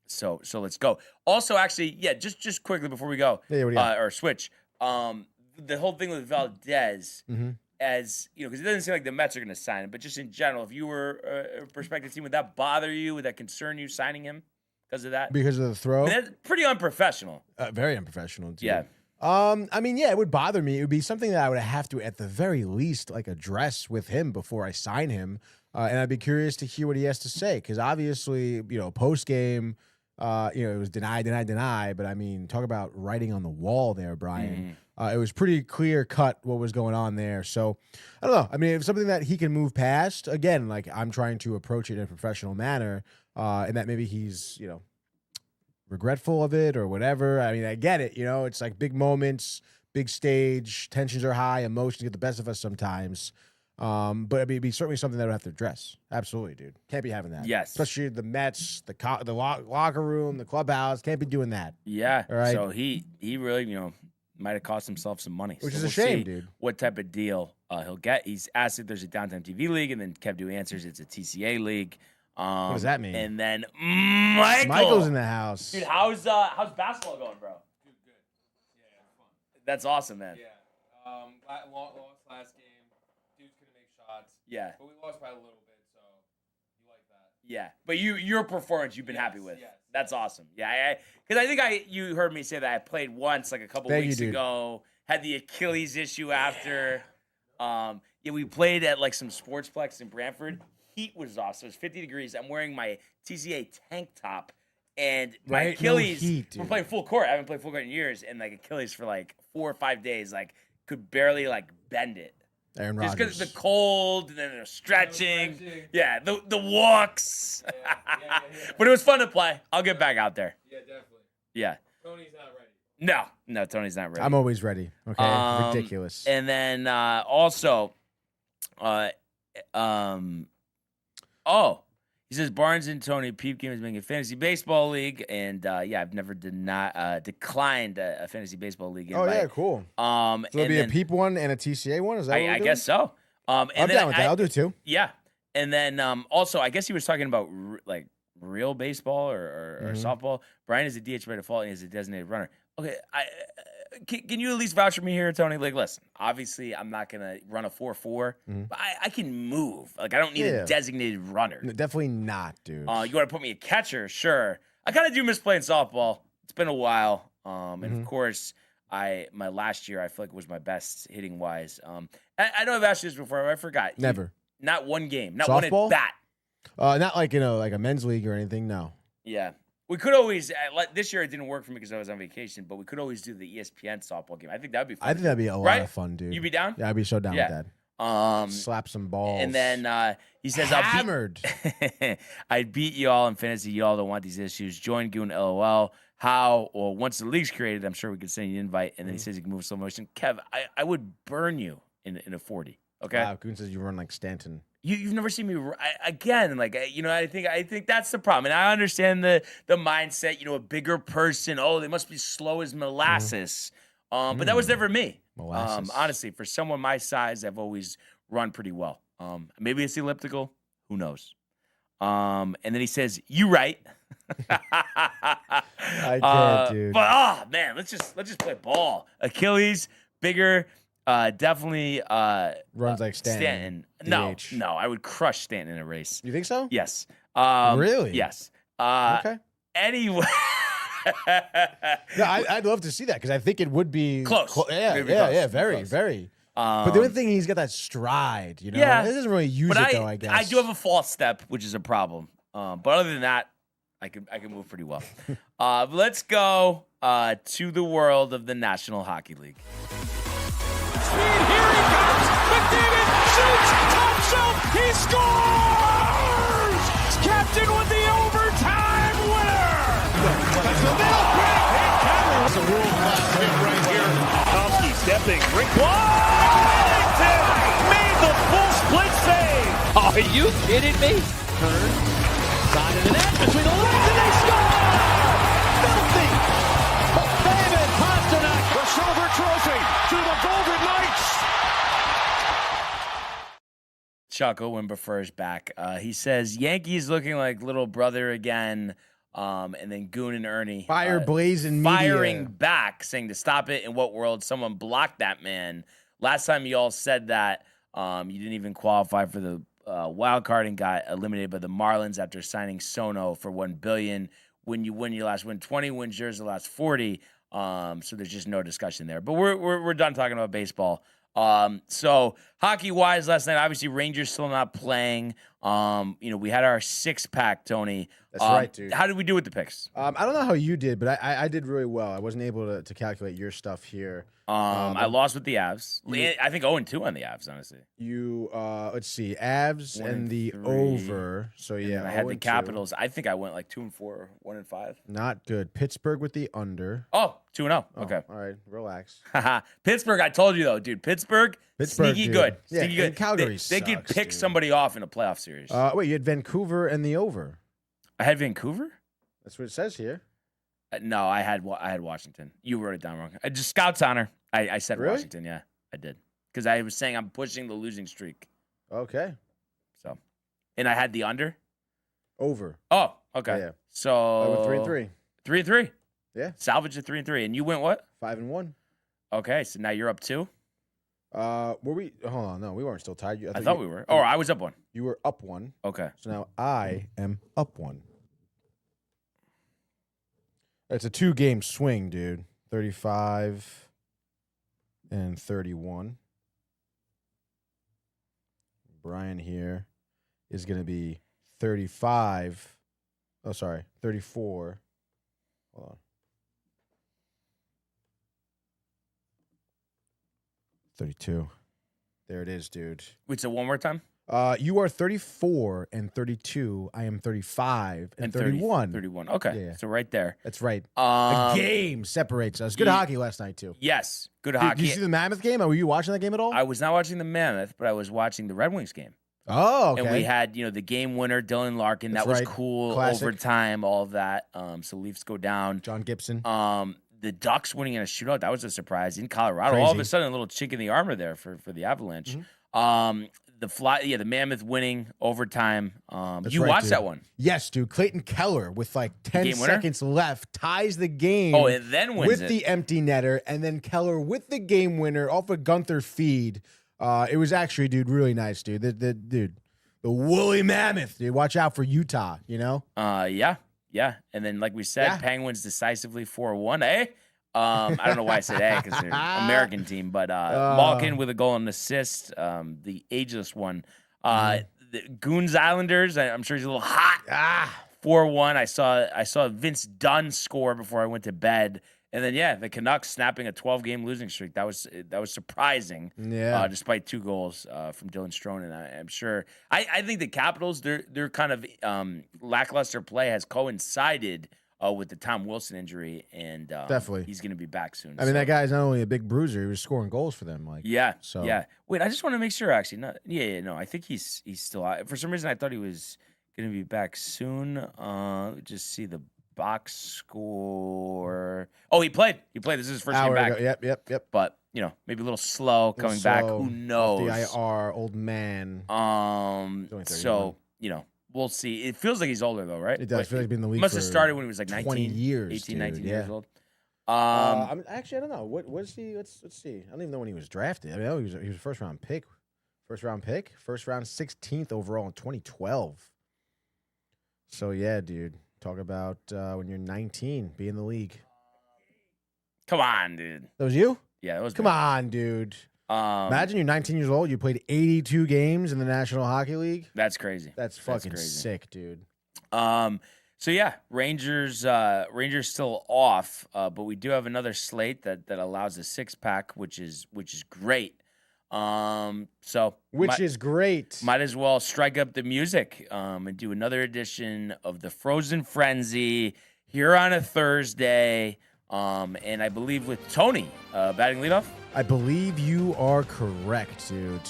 So let's go. Also, actually, just quickly before we go, or switch. The whole thing with Valdez, as because it doesn't seem like the Mets are going to sign him, but just in general, if you were a prospective team, would that bother you? Would that concern you signing him? Because of that? Because of the throw? I mean, that's pretty unprofessional. Very unprofessional, dude. Yeah. I mean, it would bother me. It would be something that I would have to, at the very least, like address with him before I sign him. And I'd be curious to hear what he has to say. Because obviously, post-game, it was deny. But I mean, talk about writing on the wall there, Brian. It was pretty clear-cut what was going on there. So, I don't know. I mean, it's something that he can move past. Again, like I'm trying to approach it in a professional manner. And that maybe he's, regretful of it or whatever. I mean, I get it. It's like big moments, big stage, tensions are high, emotions get the best of us sometimes. But it'd be certainly something that I would have to address. Absolutely, dude. Can't be having that. Yes. Especially the Mets, the locker room, the clubhouse. Can't be doing that. Yeah. All right. So he really, might have cost himself some money. Which is we'll a shame, see dude. What type of deal he'll get. He's asked if there's a Downtime TV league, and then Kev Du answers it's a TCA league. What does that mean? And then Michael's in the house. Dude, how's basketball going, bro? Dude, good. Yeah, fun. That's awesome, man. Yeah. Lost last game. Dudes couldn't make shots. Yeah. But we lost by a little bit, so you like that. Yeah. But your performance you've been happy with. Yes. That's awesome. Yeah. Because I think you heard me say that I played once like a couple weeks ago. Had the Achilles issue after. We played at like some sportsplex in Brantford. Heat was off, so it was 50 degrees. I'm wearing my TCA tank top, and my Achilles. No heat, dude. We're playing full court. I haven't played full court in years, and like Achilles for like 4 or 5 days, like could barely like bend it. Aaron Just Rodgers. because of the cold and then the stretching. Yeah, the walks. Yeah. But it was fun to play. I'll get back out there. Yeah, definitely. Yeah. Tony's not ready. No, Tony's not ready. I'm always ready. Okay. Ridiculous. And then also, he says Barnes and Tony Peep Game is making a fantasy baseball league, and I've never declined a fantasy baseball league. Oh yeah, cool. So it'll be a Peep one and a TCA one. Is that? I guess so. And I'm down with that. I'll do two. Yeah, and then also I guess he was talking about like real baseball or softball. Brian is a DH by default and he's a designated runner. Okay, can you at least vouch for me here, Tony? Like, listen, obviously I'm not going to run a 4.4, but I can move. Like, I don't need a designated runner. No, definitely not, dude. You want to put me a catcher? Sure. I kind of do miss playing softball. It's been a while. And of course, my last year, I feel like it was my best hitting wise. I know I've asked you this before, but I forgot. Never. Not one game. Not Softball? one at bat. Not like like a men's league or anything. No. Yeah. We could always this year it didn't work for me because I was on vacation, but we could always do the ESPN softball game. I think that would be fun. I think that'd be a lot of fun, dude. You be down? Yeah, I'd be so down with that. Slap some balls. And then he says, hammered. I'd beat you all in fantasy. You all don't want these issues. Join Goon LOL. How? Or once the league's created, I'm sure we could send you an invite. And then he says you can move slow motion. Kev, I would burn you in a 40. Okay. Wow, Goon says you run like Stanton. You've never seen me again. Like I think that's the problem. And I understand the mindset. A bigger person. Oh, they must be slow as molasses. But that was never me. Molasses. Honestly, for someone my size, I've always run pretty well. Maybe it's elliptical. Who knows? And then he says, "You right." I can't, dude. But man, let's just play ball. Achilles, bigger. Definitely runs like Stanton. No, I would crush Stanton in a race. You think so? Yes. Really? Yes. Okay. Anyway. Yeah, I'd love to see that because I think it would be close. Yeah, very. But the only thing, he's got that stride, Yeah. He doesn't really use it, though, I guess. I do have a false step, which is a problem. But other than that, I can move pretty well. Let's go to the world of the National Hockey League. Here he comes. McDavid shoots. Top shelf. He scores. Captain with the overtime winner. That's the middle. That's a world-class hit right here. Tomsky stepping. Rink Washington made the full split save. Are you kidding me? Turn. Side of the net. Between the legs and they score. Filthy. David Pasternak. The silver trophy to the Golden Knights. Chuck Owen prefers back. He says Yankees looking like little brother again. And then Goon and Ernie Fire blazing media. firing back, saying to stop it. In what world? Someone blocked that man. Last time you all said that, you didn't even qualify for the wild card and got eliminated by the Marlins after signing Sono for $1 billion. When you win, you last win 20. Wins yours the last 40. So there's just no discussion there. But we're done talking about baseball. So hockey-wise, last night, obviously Rangers still not playing. We had our 6-pack, Tony. That's right, dude. How did we do with the picks? I don't know how you did, but I did really well. I wasn't able to calculate your stuff here. I lost with the Avs. I think 0-2 on the Avs, honestly. You, let's see, Avs and the 1-3. over. So, yeah. I had the 0-2. Capitals. I think I went like 2-4, 1-5. Not good. Pittsburgh with the under. Oh, 2-0. Okay. All right, relax. Pittsburgh, I told you, though, dude. Pittsburgh sneaky dude. good. Yeah, Sneaky good. and Calgary They could sucks, pick dude. somebody off in a playoff series. Wait, you had Vancouver and the over. I had Vancouver? That's what it says here. No, I had Washington. You wrote it down wrong. Just Scout's honor. I said Really? Washington. Yeah, I did. Because I was saying I'm pushing the losing streak. Okay. So, and I had the under. Over. Oh, okay. Yeah. So I went 3-3. 3-3. Yeah. Salvage at 3-3, and you went what? 5-1. Okay, so now you're up 2. Were we? Hold on, no, we weren't still tied. I thought we were. Oh, I was up 1. You were up 1. Okay. So now I am up 1. It's a 2-game swing, dude. 35 and 31. Brian here is going to be 35. Oh, sorry, 34. Hold on. 32. There it is, dude. Wait, so one more time? You are 34 and 32. I am 35 and 31. 31. Okay. Yeah. So right there. That's right. A game separates us. Good ye- hockey last night, too. Yes. Good Did hockey. you see the Mammoth game? Were you watching that game at all? I was not watching the Mammoth, but I was watching the Red Wings game. Oh, okay. And we had, the game winner, Dylan Larkin. That's that was right. cool. Classic. Overtime, all of that. So Leafs go down. John Gibson. The Ducks winning in a shootout. That was a surprise in Colorado. Crazy. All of a sudden, a little chink in the armor there for the Avalanche. The Mammoth winning overtime. You right, watched dude. that one. Yes, dude. Clayton Keller with like 10 game winner? seconds left ties the game. Oh, and then wins with it. the empty netter, and then Keller with the game winner off a Gunther feed. It was actually, dude, really nice, dude. The woolly mammoth, dude. Watch out for Utah, Yeah. And then, like we said, Yeah. Penguins decisively 4-1. I don't know why I said A because they're an American team, but Malkin with a goal and assist, the ageless one. The Goons Islanders, I'm sure he's a little hot. 4-1. I saw Vince Dunn score before I went to bed. And then, the Canucks snapping a 12-game losing streak. That was surprising. Yeah. Despite 2 goals from Dylan Strome, and I'm sure. I think the Capitals, their kind of lackluster play has coincided with the Tom Wilson injury, and definitely he's going to be back soon. I mean, that guy's not only a big bruiser; he was scoring goals for them. Wait, I just want to make sure. Actually, no. I think he's still out. For some reason, I thought he was going to be back soon. Just see the box score. Oh, he played. This is his first game back. Yep. But maybe a little slow coming back. Who knows? The IR, old man. So we'll see. It feels like he's older though, right? It does feel like he's been in the league. Must have started when he was like 19 20 years, 18, 19 dude, years old. I don't know. What was he? Let's see. I don't even know when he was drafted. I mean, he was a first round pick. First round 16th overall in 2012. So yeah, dude. Talk about when you're 19, be in the league. Come on, dude. That was you? Yeah, that was. Come on, dude. Imagine you're 19 years old. You played 82 games in the National Hockey League. That's crazy. That's fucking sick, dude. So yeah, Rangers still off, but we do have another slate that allows a 6-pack, which is great. Is great. Might as well strike up the music and do another edition of the Frozen Frenzy here on a Thursday. And I believe with Tony batting leadoff. I believe you are correct, dude.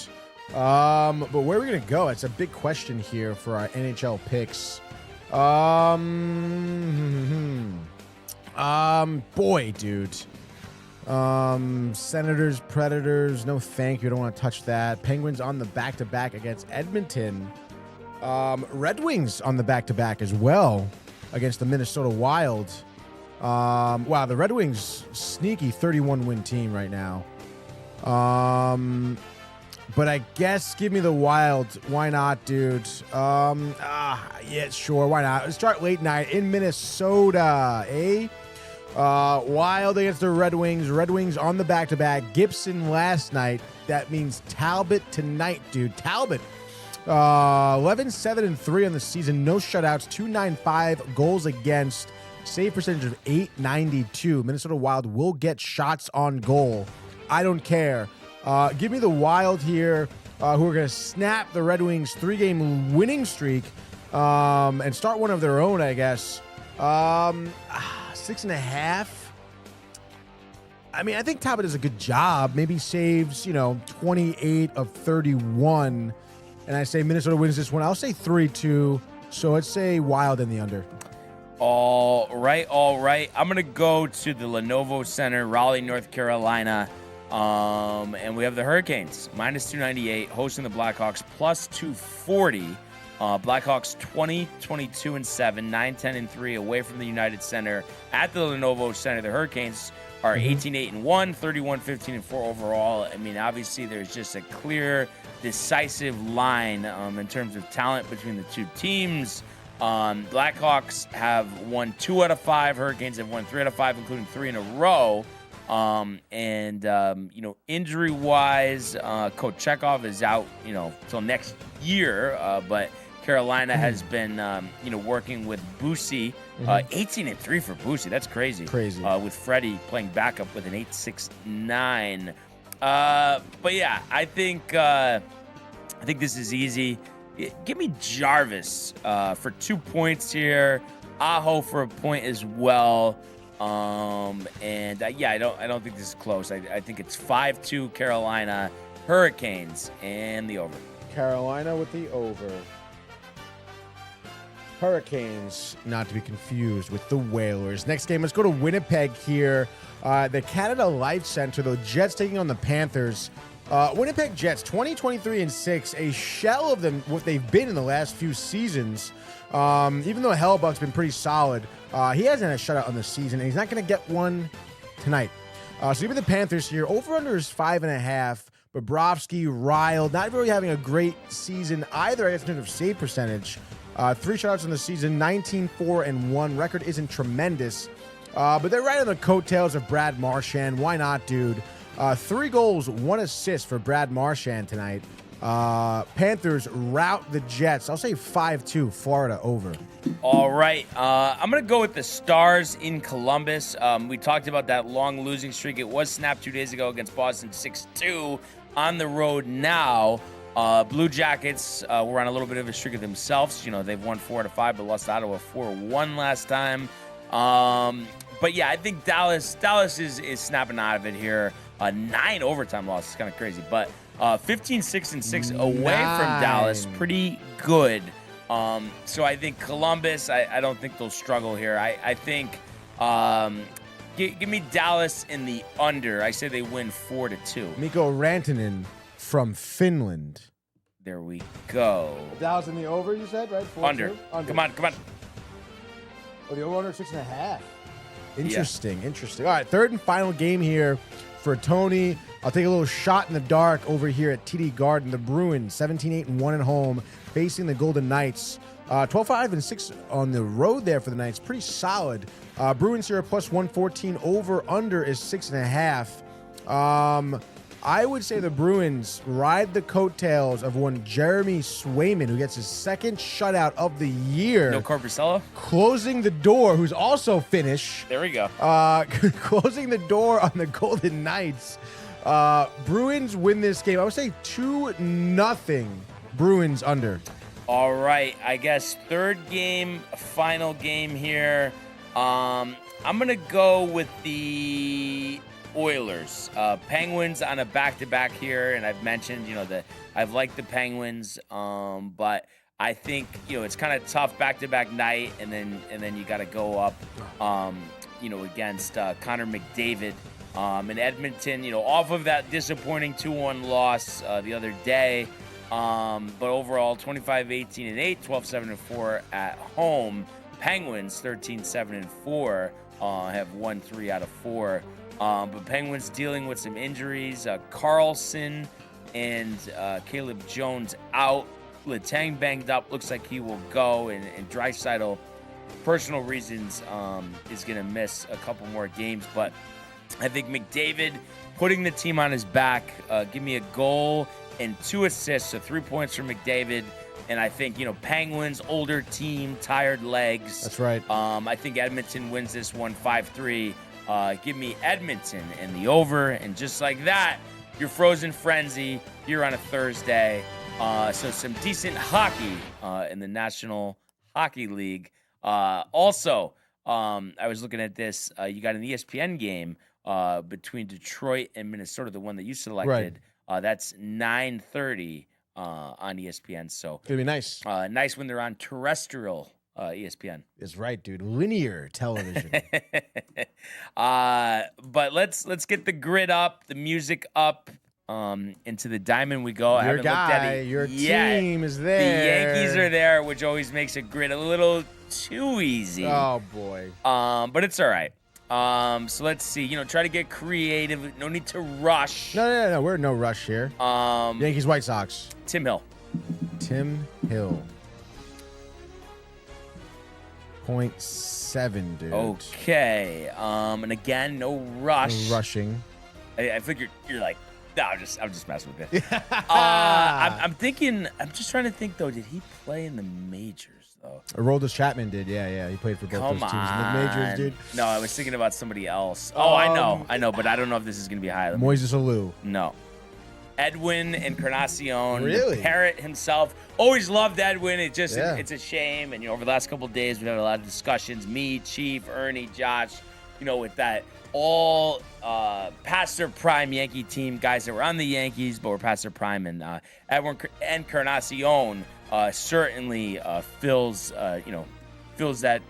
But where are we gonna go? It's a big question here for our NHL picks. Boy, dude. Senators, Predators, no thank you. I don't want to touch that. Penguins on the back-to-back against Edmonton. Red Wings on the back-to-back as well against the Minnesota Wild. Wow, the Red Wings, sneaky 31-win team right now. But I guess give me the Wild. Why not, dude? Yeah, sure. Why not? Let's start late night in Minnesota, eh? Wild against the Red Wings. Red Wings on the back-to-back. Gibson last night. That means Talbot tonight, dude. Talbot. 11-7-3 on the season. No shutouts. 295 goals against. Save percentage of .892. Minnesota Wild will get shots on goal. I don't care. Give me the Wild here, who are going to snap the Red Wings 3-game winning streak and start one of their own, I guess. 6.5. I mean, I think Talbot does a good job. Maybe saves, 28 of 31. And I say Minnesota wins this one. I'll say 3-2. So let's say Wild in the under. All right. I'm going to go to the Lenovo Center, Raleigh, North Carolina. And we have the Hurricanes, -298, hosting the Blackhawks, +240. Blackhawks 20-22-7, 9-10-3 away from the United Center at the Lenovo Center. The Hurricanes are 18-8-1, 31-15-4 overall. I mean, obviously, there's just a clear, decisive line in terms of talent between the two teams. Blackhawks have won 2 out of 5. Hurricanes have won 3 out of 5, including 3 in a row. Injury-wise, Kochekov is out, till next year. But Carolina has been, working with Bussi. 18-3 for Bussi. That's crazy. With Freddy playing backup with an 8.69. But yeah, I think this is easy. Give me Jarvis for 2 points here. Aho for a point as well. I don't think this is close. I think it's 5-2 Carolina Hurricanes and the over. Carolina with the over. Hurricanes, not to be confused with the Whalers. Next game, let's go to Winnipeg here. The Canada Life Center, the Jets taking on the Panthers. Winnipeg Jets, 20-23-6, a shell of them, what they've been in the last few seasons. Even though Hellbuck's been pretty solid, he hasn't had a shutout on the season, and he's not going to get one tonight. So give me the Panthers here. Over-under is 5.5. Bobrovsky, Ryle, not really having a great season either, I guess, in terms of save percentage. 3 shutouts in the season, 19-4-1. Record isn't tremendous. But they're right on the coattails of Brad Marchand. Why not, dude? 3 goals, 1 assist for Brad Marchand tonight. Panthers rout the Jets. I'll say 5-2, Florida over. All right. I'm going to go with the Stars in Columbus. We talked about that long losing streak. It was snapped 2 days ago against Boston 6-2 on the road now. Blue Jackets were on a little bit of a streak of themselves. You know, they've won 4 out of 5, but lost Ottawa 4-1 last time. But yeah, I think Dallas is snapping out of it here. 9 overtime losses, kind of crazy. But 15-6-6 away from Dallas, pretty good. So I think Columbus, I don't think they'll struggle here. I think give me Dallas in the under. I say they win 4-2. Mikko Rantanen from Finland. There we go. Dallas in the over, you said, right? 4-2? Under. Come on. Oh, the over-under 6.5. Interesting. All right, third and final game here for Tony. I'll take a little shot in the dark over here at TD Garden. The Bruins, 17-8-1 at home, facing the Golden Knights. 12-5-6 on the road there for the Knights. Pretty solid. Bruins here at plus 114. Over-under is 6.5. I would say the Bruins ride the coattails of one Jeremy Swayman, who gets his second shutout of the year. No Corpusella? Closing the door, who's also Finnish. There we go. Closing the door on the Golden Knights. Bruins win this game. I would say 2-0 Bruins under. All right. I guess third game, final game here. I'm going to go with the Oilers. Penguins on a back-to-back here, and I've mentioned, that I've liked the Penguins, but I think, it's kind of tough back-to-back night, and then you got to go up, against Connor McDavid. In Edmonton, off of that disappointing 2-1 loss the other day, but overall 25-18-8, 12-7-4 at home. Penguins 13-7-4 have won 3 out of 4. But Penguins dealing with some injuries. Carlson and Caleb Jones out. Letang banged up. Looks like he will go. And Draisaitl, personal reasons, is going to miss a couple more games. But I think McDavid putting the team on his back. Give me a goal and 2 assists. So 3 points for McDavid. And I think, Penguins, older team, tired legs. That's right. I think Edmonton wins this one 5-3. Give me Edmonton and the over, and just like that, your frozen frenzy here on a Thursday. So some decent hockey in the National Hockey League. Also, I was looking at this. You got an ESPN game between Detroit and Minnesota, the one that you selected. Right. That's 9:30 on ESPN. So it'll be nice. Nice when they're on terrestrial ESPN. Is right, dude. Linear television. But let's get the grid up, the music up. Into the diamond we go. Your team is there. The Yankees are there, which always makes a grid a little too easy. Oh boy. But it's all right. So let's see. Try to get creative. No need to rush. No. We're in no rush here. Yankees, White Sox. Tim Hill. 0.7, dude. Okay. And again, no rush. No rushing. I figured you're like, no, I'm just messing with you. I'm just trying to think though. Did he play in the majors though? Aroldis Chapman did. Yeah. He played for both those teams in the majors, dude. No, I was thinking about somebody else. Oh, I know, but I don't know if this is gonna be high. Moises Alou. No. Edwin Encarnacion, really? The parrot himself. Always loved Edwin. It's a shame. And over the last couple of days, we've had a lot of discussions. Me, Chief, Ernie, Josh. With that all past their prime Yankee team, guys that were on the Yankees but were past their prime, and Edwin Encarnacion certainly fills that.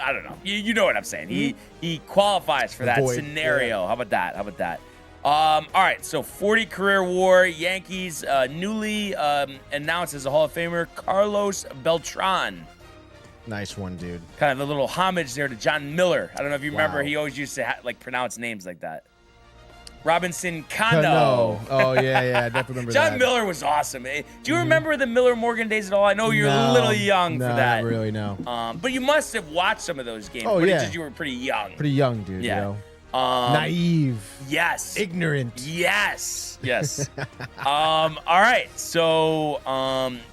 I don't know. You know what I'm saying. He qualifies for that scenario. Yeah. How about that? All right, so 40 career WAR. Yankees newly announced as a Hall of Famer, Carlos Beltran. Nice one, dude. Kind of a little homage there to John Miller. I don't know if you remember. He always used to pronounce names like that. Robinson Cano. Oh, yeah, I definitely remember John that. Miller was awesome. Do you remember the Miller Morgan days at all? I know you're a little young for that. Not really, no. But you must have watched some of those games. Oh, but yeah. It's just you were pretty young. Pretty young, dude. Yeah. You know? Naive. Yes. Ignorant. Yes. All right. So,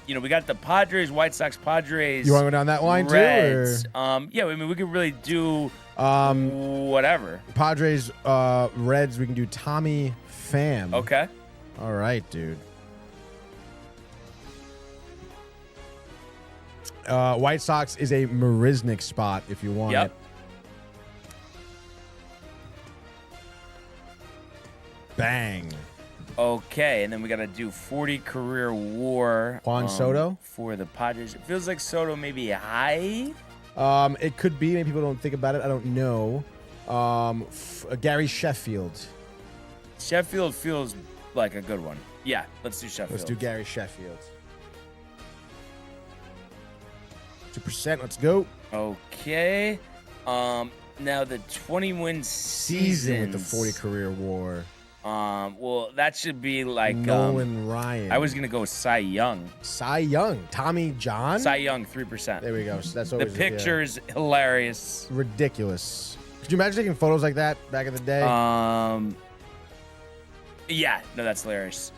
we got the Padres, White Sox, Padres. You want to go down that line Reds. too? Or? Yeah, I mean, we could really do whatever. Padres, Reds, we can do Tommy Pham. Okay. All right, dude. White Sox is a Marisnik spot if you want it. Bang. Okay, and then we got to do 40 career WAR. Juan Soto? For the Padres. It feels like Soto may be high. It could be. Maybe people don't think about it. I don't know. Gary Sheffield. Sheffield feels like a good one. Yeah, let's do Sheffield. Let's do Gary Sheffield. 2%. Let's go. Okay. Now the 20-win season with the 40 career WAR. Well, that should be like Nolan Ryan. I was gonna go Cy Young. Cy Young. Tommy John. Cy Young, 3%. There we go. So that's The always picture's hilarious. ridiculous. Could you imagine taking photos like that back in the day? Yeah, no, that's hilarious.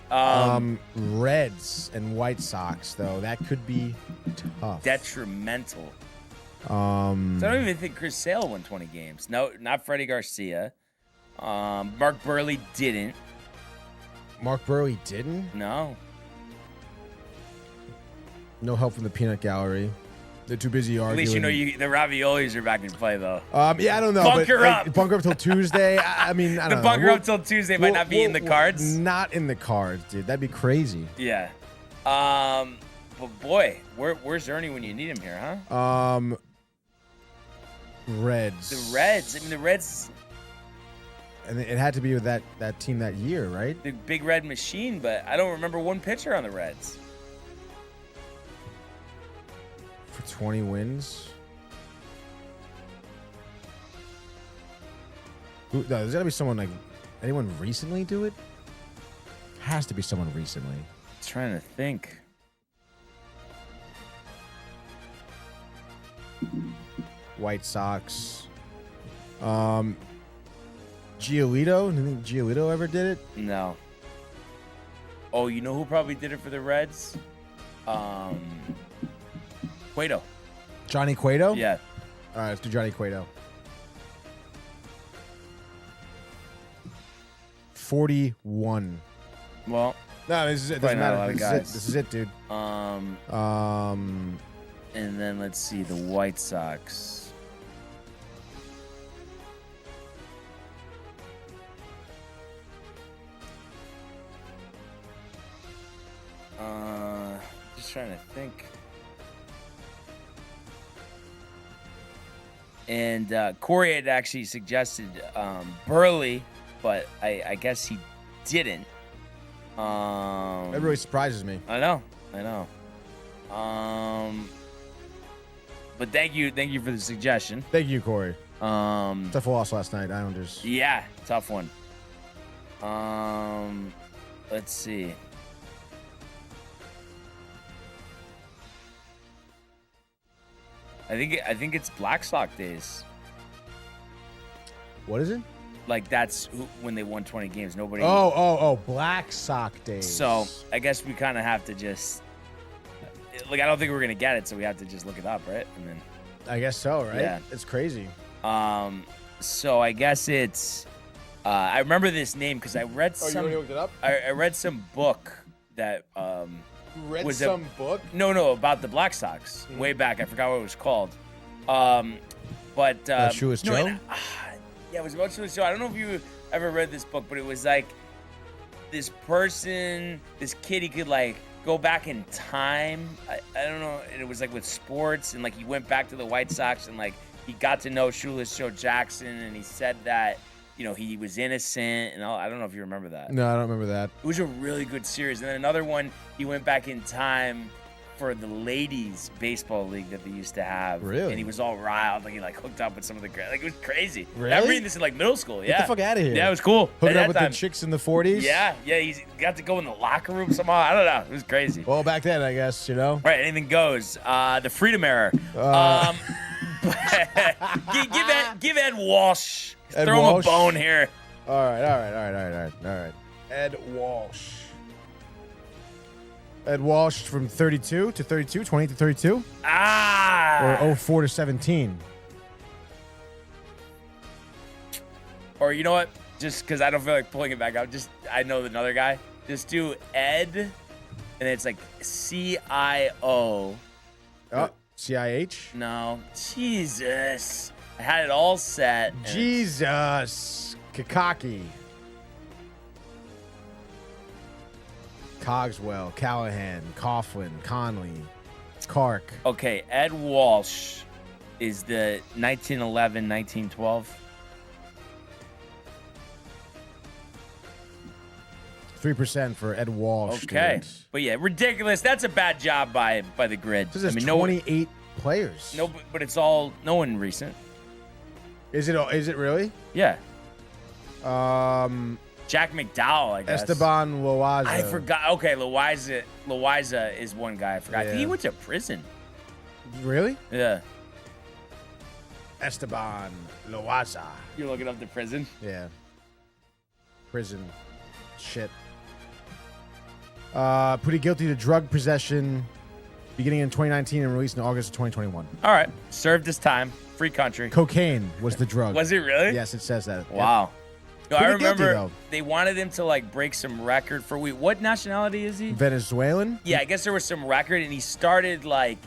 Reds and White Sox though, that could be tough. Detrimental. So So I don't even think Chris Sale won 20 games. No, not Freddie Garcia. Mark Burley didn't. Mark Burley didn't. No. No help from the peanut gallery. They're too busy arguing. At least you know the raviolis are back in play though. Yeah, I don't know. Bunker up. Bunker up till Tuesday. I mean, I The don't know. bunker up till Tuesday might not be in the cards. Not in the cards, dude. That'd be crazy. Yeah. But boy, where's Ernie when you need him here, huh? Reds. The Reds. I mean, the Reds, And it had to be with that team that year, right? the big red machine, but I don't remember one pitcher on the Reds. For 20 wins. No, there's got to be someone like anyone recently do it? Has to be someone recently. Trying to think. White Sox. Giolito? Do you think Giolito ever did it? No. Oh, you know who probably did it for the Reds? Cueto. Johnny Cueto? Yeah. All right, let's do Johnny Cueto. 41. Well, No, this is it. Probably Doesn't not a matter. lot of This is guys. it. This is it, dude. and then let's see the White Sox. Just trying to think. And Corey had actually suggested Burley, but I guess he didn't. That really surprises me. I know. But thank you for the suggestion. Thank you, Corey. Um, Tough loss last night, Islanders. yeah, tough one. Let's see. I think it's Black Sox days. What is it? Like that's when they won 20 games. Nobody. Oh, Black Sox days. So I guess we kind of have to just like I don't think we're gonna get it, so we have to just look it up, right? And then I guess so, right? Yeah. It's crazy. so I guess it's I remember this name because I read some. looked it up? I read some book that You read was some book? no about the Black Sox way back. I forgot what it was called. But Shoeless no, Joe? yeah, it was about Shoeless Joe. I don't know if you ever read this book, but it was like this kid, he could like go back in time. I don't know. And it was like with sports, and like he went back to the White Sox, and like he got to know Shoeless Joe Jackson, and he said that he was innocent, and all. I don't know if you remember that. No, I don't remember that. It was a really good series. And then another one, he went back in time for the ladies baseball league that they used to have. Really? And he was all riled, like he like hooked up with some of the like it was crazy. Really? I'm reading this in like middle school. Yeah. Get the fuck out of here. Yeah, it was cool. Hooking At up with that time. the chicks in the 40s? Yeah, he got to go in the locker room somehow. I don't know. It was crazy. Well, back then, I guess, you know? Right, anything goes. The Freedom Era. Give Ed Walsh. Ed Throw Walsh? him a bone here. All right. Ed Walsh. Ed Walsh from 32 to 32, 28 to 32? Or 04 to 17? Or you know what? Just because I don't feel like pulling it back up, I know another guy. Just do Ed, and it's like CIO. Oh, CIH? No, Jesus. I had it all set. and- Jesus. Kakaki. Cogswell, Callahan, Coughlin, Conley, Kark. Okay, Ed Walsh is the 1911, 1912. 3% for Ed Walsh. Okay, dude. but yeah, ridiculous. That's a bad job by the grid. This is no 28 players. No, but it's all no one recent. Is it really? Yeah. Jack McDowell, I guess. Esteban Loaiza. I forgot. Okay, Loaiza is one guy. I forgot. I think he Yeah. went to prison. Really? Yeah. Esteban Loaiza. You're looking up the prison? Yeah. Prison. Shit. Pretty guilty to drug possession beginning in 2019 and released in August of 2021. All right. Served his time. Free country. Cocaine was the drug. Was it really? Yes, it says that. Wow. No, I Pretty guilty, remember though. they wanted him to like break some record for what nationality is he? Venezuelan? Yeah, I guess there was some record, and he started like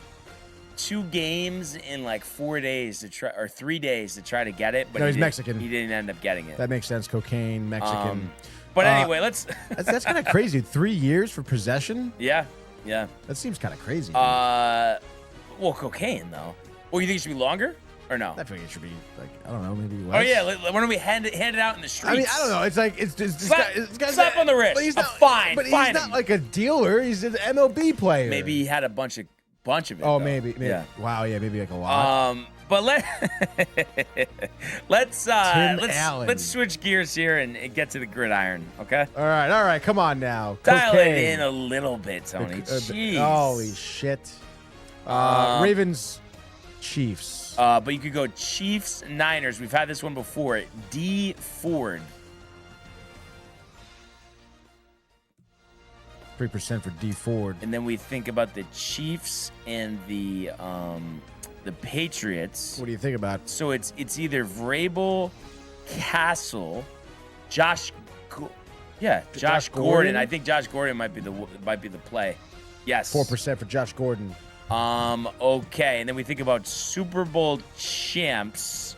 2 games in like 4 days to try, or 3 days to try to get it. But No, he he's didn't- Mexican. He didn't end up getting it. That makes sense. Cocaine, Mexican. But anyway, let's. That's kind of crazy. 3 years for possession? Yeah. That seems kind of crazy. Well, cocaine though. Well, you think it should be longer or no? I think it should be like, I don't know, maybe Oh less. yeah, why don't we hand it out in the streets? I mean, I don't know. It's like it's Slap on the wrist. But he's A not, fine. But Fine he's not him. like a dealer. He's an MLB player. Maybe he had a bunch of it. Oh, though. maybe. Yeah. Wow. Yeah. Maybe like a lot. But let's Allen. switch gears here and get to the gridiron, okay? All right. Come on now. Dial Cocaine. it in a little bit, Tony. Jeez. Holy shit. Ravens, Chiefs. But you could go Chiefs, Niners. We've had this one before. D Ford. 3% for D Ford. And then we think about the Chiefs and the Patriots. What do you think about? So it's either Vrabel, Castle, Josh Gordon. I think Josh Gordon might be the play. Yes. 4% for Josh Gordon. Okay, and then we think about Super Bowl champs.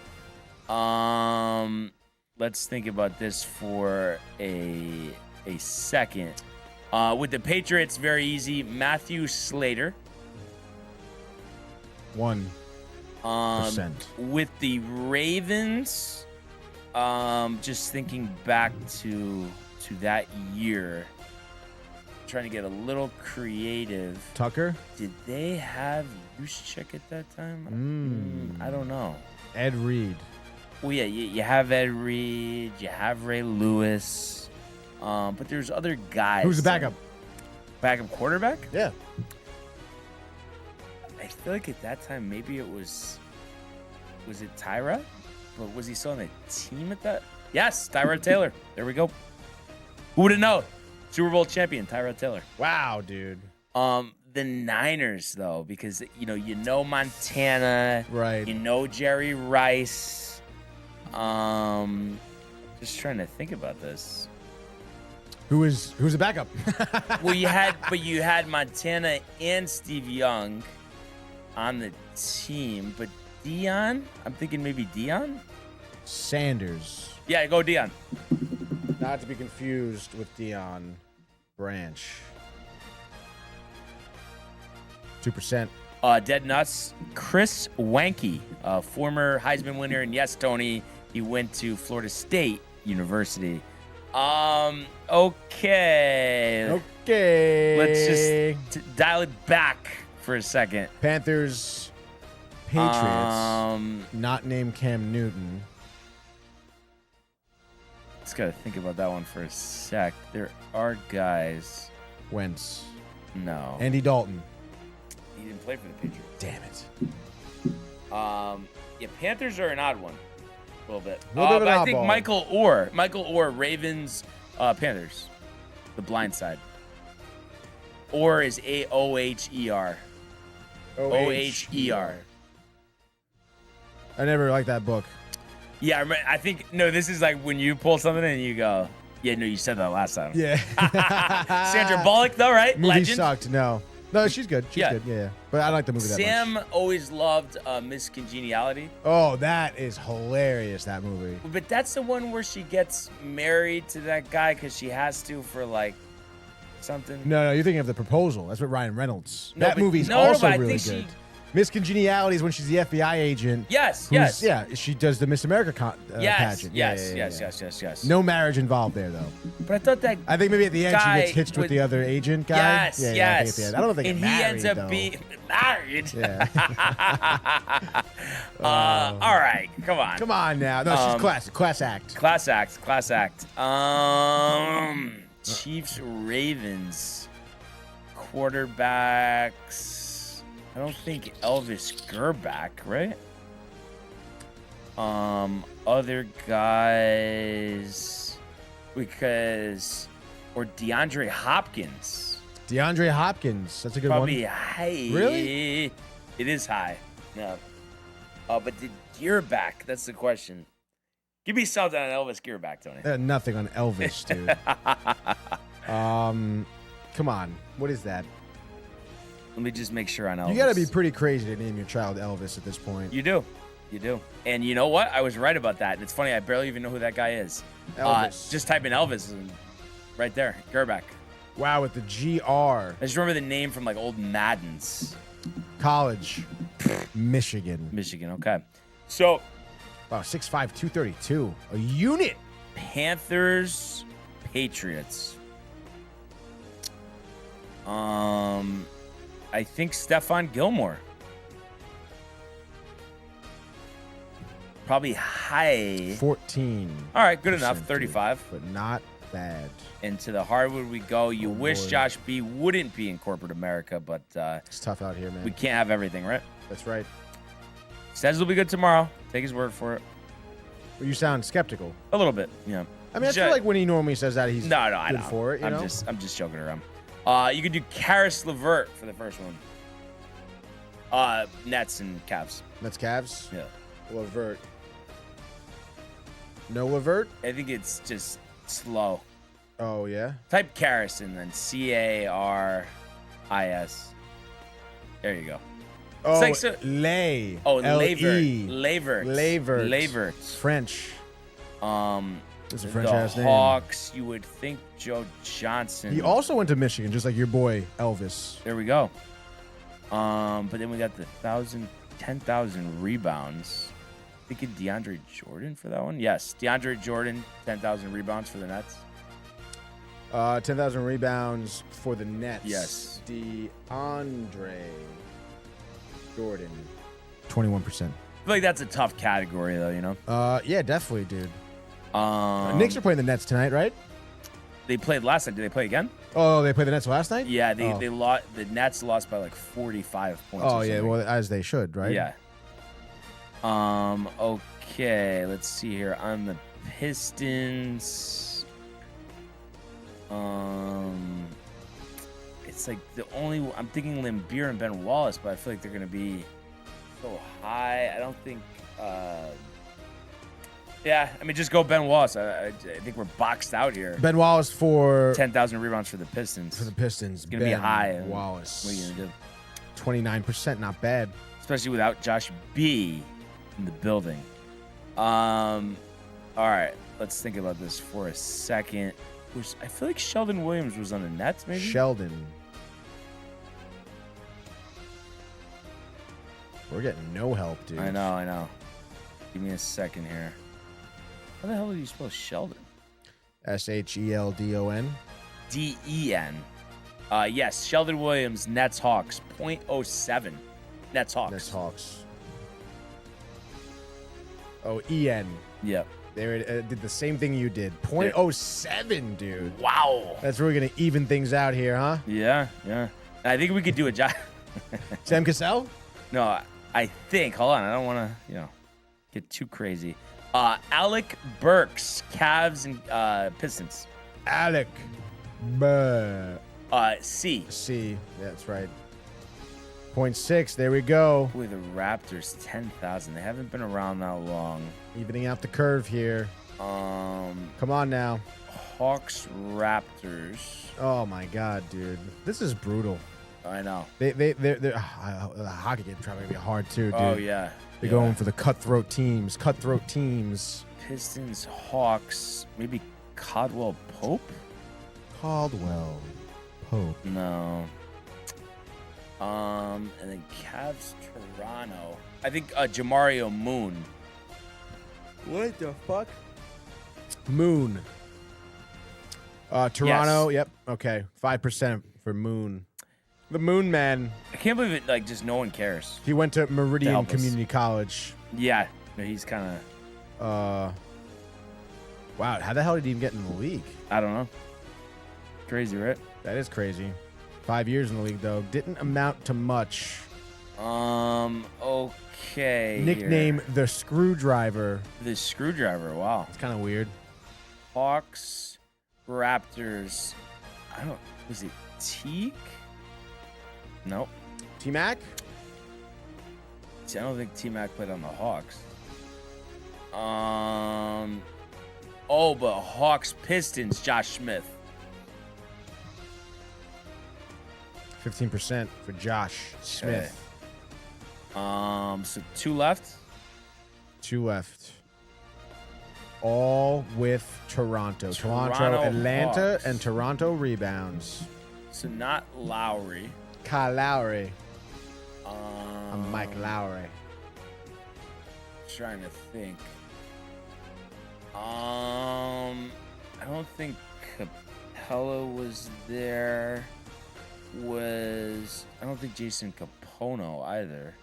Let's think about this for a second. With the Patriots, very easy. Matthew Slater. 1%. With the Ravens, just thinking back to that year, trying to get a little creative. Tucker. Did they have Juszczyk at that time? I don't know. Ed Reed. Well, yeah, you have Ed Reed, you have Ray Lewis, but there's other guys. Who's the backup? Backup quarterback? Yeah. I feel like at that time maybe it was it Tyrod? But was he still on the team at that? Yes, Tyrod Taylor. There we go. Who would have known? Super Bowl champion Tyrod Taylor. Wow, dude. The Niners though, because you know Montana, Right. You know Jerry Rice. Just trying to think about this. Who's the backup? Well, you had Montana and Steve Young on the team, but Dion. I'm thinking maybe Dion. Sanders. Yeah, go Dion. Not to be confused with Dion Branch. 2%. Dead nuts. Chris Wanke, former Heisman winner, and yes, Tony, he went to Florida State University. Okay. Okay. Let's just dial it back for a second. Panthers, Patriots. Not named Cam Newton. Just gotta think about that one for a sec. There are guys. Wentz. No. Andy Dalton. He didn't play for the Patriots. Damn it. Yeah, Panthers are an odd one. A little bit. A little bit of But an I think oddball. Michael Orr, Ravens, Panthers. The blind side. Orr is Oher. Oher. I never liked that book. Yeah, I think, no, this is like when you pull something and you go, yeah, no, you said that last time. Yeah. Sandra Bullock, though, right? Movie Legend. sucked. No, she's good. She's good. Yeah. But I like the movie that much. Sam always loved Miss Congeniality. Oh, that is hilarious, that movie. But that's the one where she gets married to that guy because she has to for like something. No, you're thinking of The Proposal. That's with Ryan Reynolds. No, That but- movie's no, also but I really think good. Miss Congeniality is when she's the FBI agent. Yes, who's- yes. Yeah, she does the Miss America pageant. Yes. No marriage involved there, though. But I thought that I think maybe at the end she guy gets hitched with with- the other agent guy. Yes, yeah, yes. I think at the end. I don't think and they're he married, ends up though. being married. Yeah. All right, come on. Come on now. No, she's classic. Class act. Class act. Chiefs, Ravens, quarterbacks. I don't think Elvis Gerback, right? Other guys, or DeAndre Hopkins. DeAndre Hopkins. That's a good Probably one. high. Really? It is high. Yeah. But the Gearback, that's the question. Give me something on Elvis Gearback, Tony. Nothing on Elvis, dude. Come on. What is that? Let me just make sure on Elvis. You got to be pretty crazy to name your child Elvis at this point. You do. And you know what? I was right about that. And it's funny, I barely even know who that guy is. Elvis. Just type in Elvis and right there, Gerback. Wow, with the GR. I just remember the name from like old Maddens. College. Michigan. Michigan, okay. So, Wow, 6'5", 232. A unit. Panthers, Patriots. I think Stephon Gilmore. Probably high. 14. All right, good enough. dude, 35. But not bad. And to the hardwood we go. You wish boy. Josh B wouldn't be in corporate America, but It's tough out here, man. we can't have everything, right? That's right. Says will be good tomorrow. Take his word for it. Well, you sound skeptical. A little bit, yeah. I mean, I feel like when he normally says that, he's No, I good know. for it, you know? I'm just joking around. You could do Karis LeVert for the first one. Nets and Cavs. That's Cavs. Yeah. Levert. No Levert? I think it's just slow. Oh, yeah? Type Karis and then Caris. There you go. Oh, like so- Lay. Oh, L-E. Lavert. Lavert. French. It's a French-ass the name. Hawks, you would think Joe Johnson. He also went to Michigan, just like your boy Elvis. There we go. But then we got the 10,000 rebounds. Thinking DeAndre Jordan for that one? Yes, DeAndre Jordan, 10,000 rebounds for the Nets. 10,000 rebounds for the Nets. Yes. DeAndre Jordan. 21%. I feel like that's a tough category, though, you know? Yeah, definitely, dude. Knicks Knicks are playing the Nets tonight, right? They played last night. Did they play again? Oh, they played the Nets last night? Yeah, they lost. The Nets lost by like 45 points. Oh, or yeah, something. well, as they should, right? Yeah. Okay, let's see here. On the Pistons, it's like I'm thinking Lambeer and Ben Wallace, but I feel like they're gonna be so high. I don't think. Yeah, I mean, just go Ben Wallace. I think we're boxed out here. Ben Wallace for 10,000 rebounds for the Pistons. the Pistons. It's gonna be high. Wallace. What are you gonna do? 29%, not bad. Especially without Josh B in the building. All right, let's think about this for a second. I feel like Sheldon Williams was on the Nets, maybe? Sheldon. We're getting no help, dude. I know. Give me a second here. How the hell do you spell Sheldon? Sheldon. D-E-N. Yes, Sheldon Williams, Nets Hawks, 0.07. Nets Hawks. Nets Hawks. Oh, EN. Yep. They did the same thing you did. 0.07, dude. Wow. That's really going to even things out here, huh? Yeah. I think we could do a job. Sam Cassell? No, I think. Hold on. I don't want to, get too crazy. Alec Burks, Cavs and Pistons. Alec. C. C. That's right. 0.6. There we go. Boy, the Raptors, 10,000. They haven't been around that long. Evening out the curve here. Come on now. Hawks, Raptors. Oh my God, dude. This is brutal. I know. They're the hockey game's probably gonna be hard too, dude. Oh, yeah. They're going for the cutthroat teams. Pistons, Hawks, maybe Caldwell Pope? Caldwell Pope. No. And then Cavs, Toronto. I think Jamario Moon. What the fuck? Moon. Toronto. Yes. Yep. Okay. 5% for Moon. The Moon Man. I can't believe it. Like, just no one cares. He went to Meridian help us. Community College. Yeah. No, he's kind of. Wow. How the hell did he even get in the league? I don't know. Crazy, right? That is crazy. 5 years in the league, though. Didn't amount to much. Okay. Nickname here. the Screwdriver. The Screwdriver. Wow. It's kind of weird. Hawks, Raptors. I don't. Was it Teague? Nope. T-Mac? See, I don't think T-Mac played on the Hawks. Oh, but Hawks, Pistons, Josh Smith. 15% for Josh Smith. So 2 left. 2 left. All with Toronto. Toronto, Atlanta, Hawks. and Toronto rebounds. So not Lowry. Kyle Lowry. I'm Mike Lowry. Trying to think. I don't think Capella was there. I don't think Jason Capono either.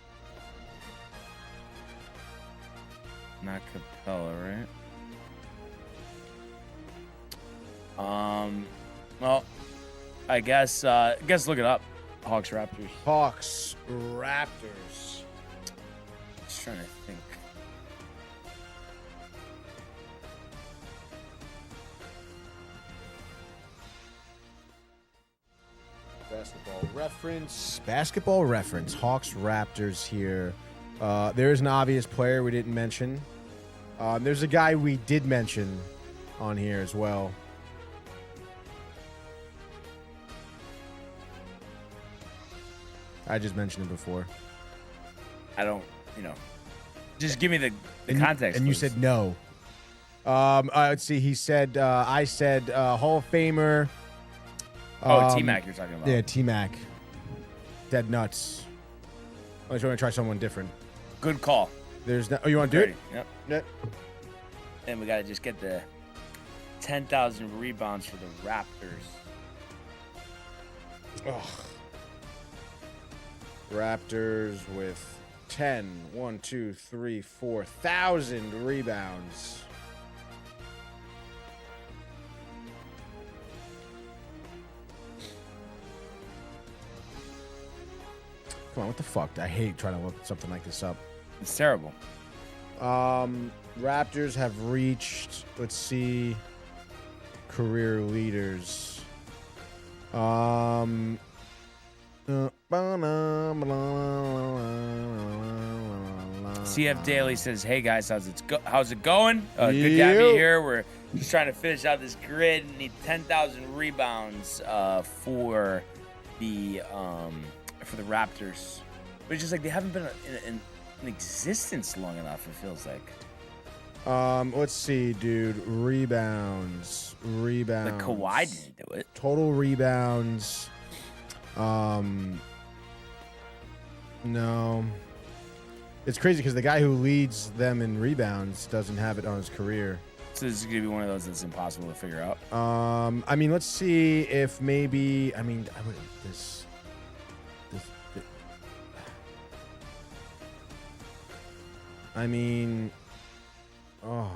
Not Capella, right? Well, I guess look it up. Hawks Raptors. Hawks Raptors. Just trying to think. Basketball reference. Hawks Raptors here. There's an obvious player we didn't mention. There's a guy we did mention on here as well. I just mentioned it before. I don't, just give me the context. And you please. said no. Let's see. He said, I said Hall of Famer. T-Mac you're talking about. Yeah, T-Mac. Dead nuts. I just want to try someone different. Good call. There's no. Oh, you want to do it? Yep. Yep. And we got to just get the 10,000 rebounds for the Raptors. Ugh. Raptors with 4,000 rebounds. Come on, what the fuck? I hate trying to look something like this up. It's terrible. Raptors have reached, let's see, career leaders. CF Daily says, "Hey guys, how's it going? Good to have you here. We're just trying to finish out this grid. Need 10,000 rebounds for the Raptors. But it's just like they haven't been in existence long enough. It feels like. Let's see, dude. Rebounds. Like Kawhi didn't do it. Total rebounds. No. It's crazy because the guy who leads them in rebounds doesn't have it on his career. So this is gonna be one of those that's impossible to figure out. I mean, let's see if maybe. I mean, I would this. I mean, oh.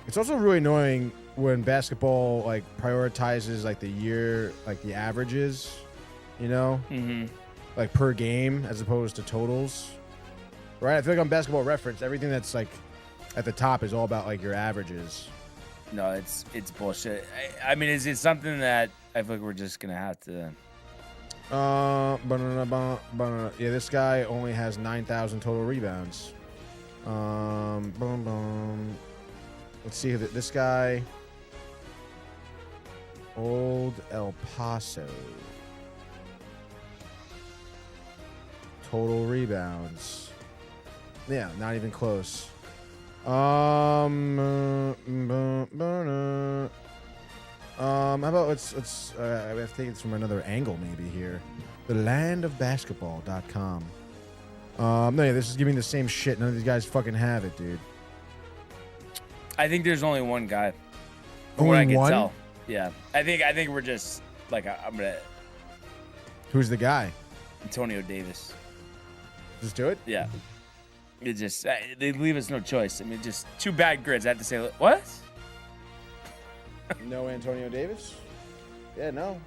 It's also really annoying when basketball like prioritizes like the year, like the averages, you know, like per game as opposed to totals, right? I feel like on Basketball Reference, everything that's like at the top is all about like your averages. No, it's bullshit. I mean, is it something that I feel like we're just gonna have to? Yeah, this guy only has 9,000 total rebounds. Let's see this guy. Old El Paso. Total rebounds. Yeah, not even close. How about let's I have to take this from another angle maybe here. thelandofbasketball.com. No, yeah, this is giving me the same shit. None of these guys fucking have it, dude. I think there's only one guy. From what I Only can one? tell. Yeah. I think we're just like I'm gonna Who's the guy? Antonio Davis. Just do it? Yeah. It just they leave us no choice. I mean, just two bad grids. I have to say what? No Antonio Davis? Yeah, no.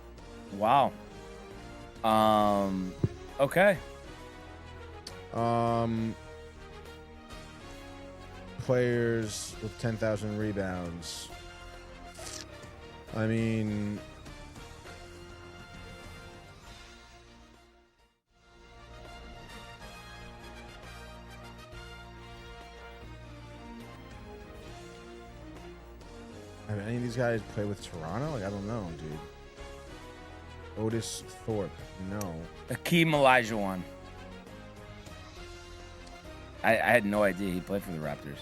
Wow. Okay. Players with 10,000 rebounds. I mean, any of these guys play with Toronto? Like, I don't know, dude. Otis Thorpe, no. Hakeem Olajuwon. I had no idea he played for the Raptors.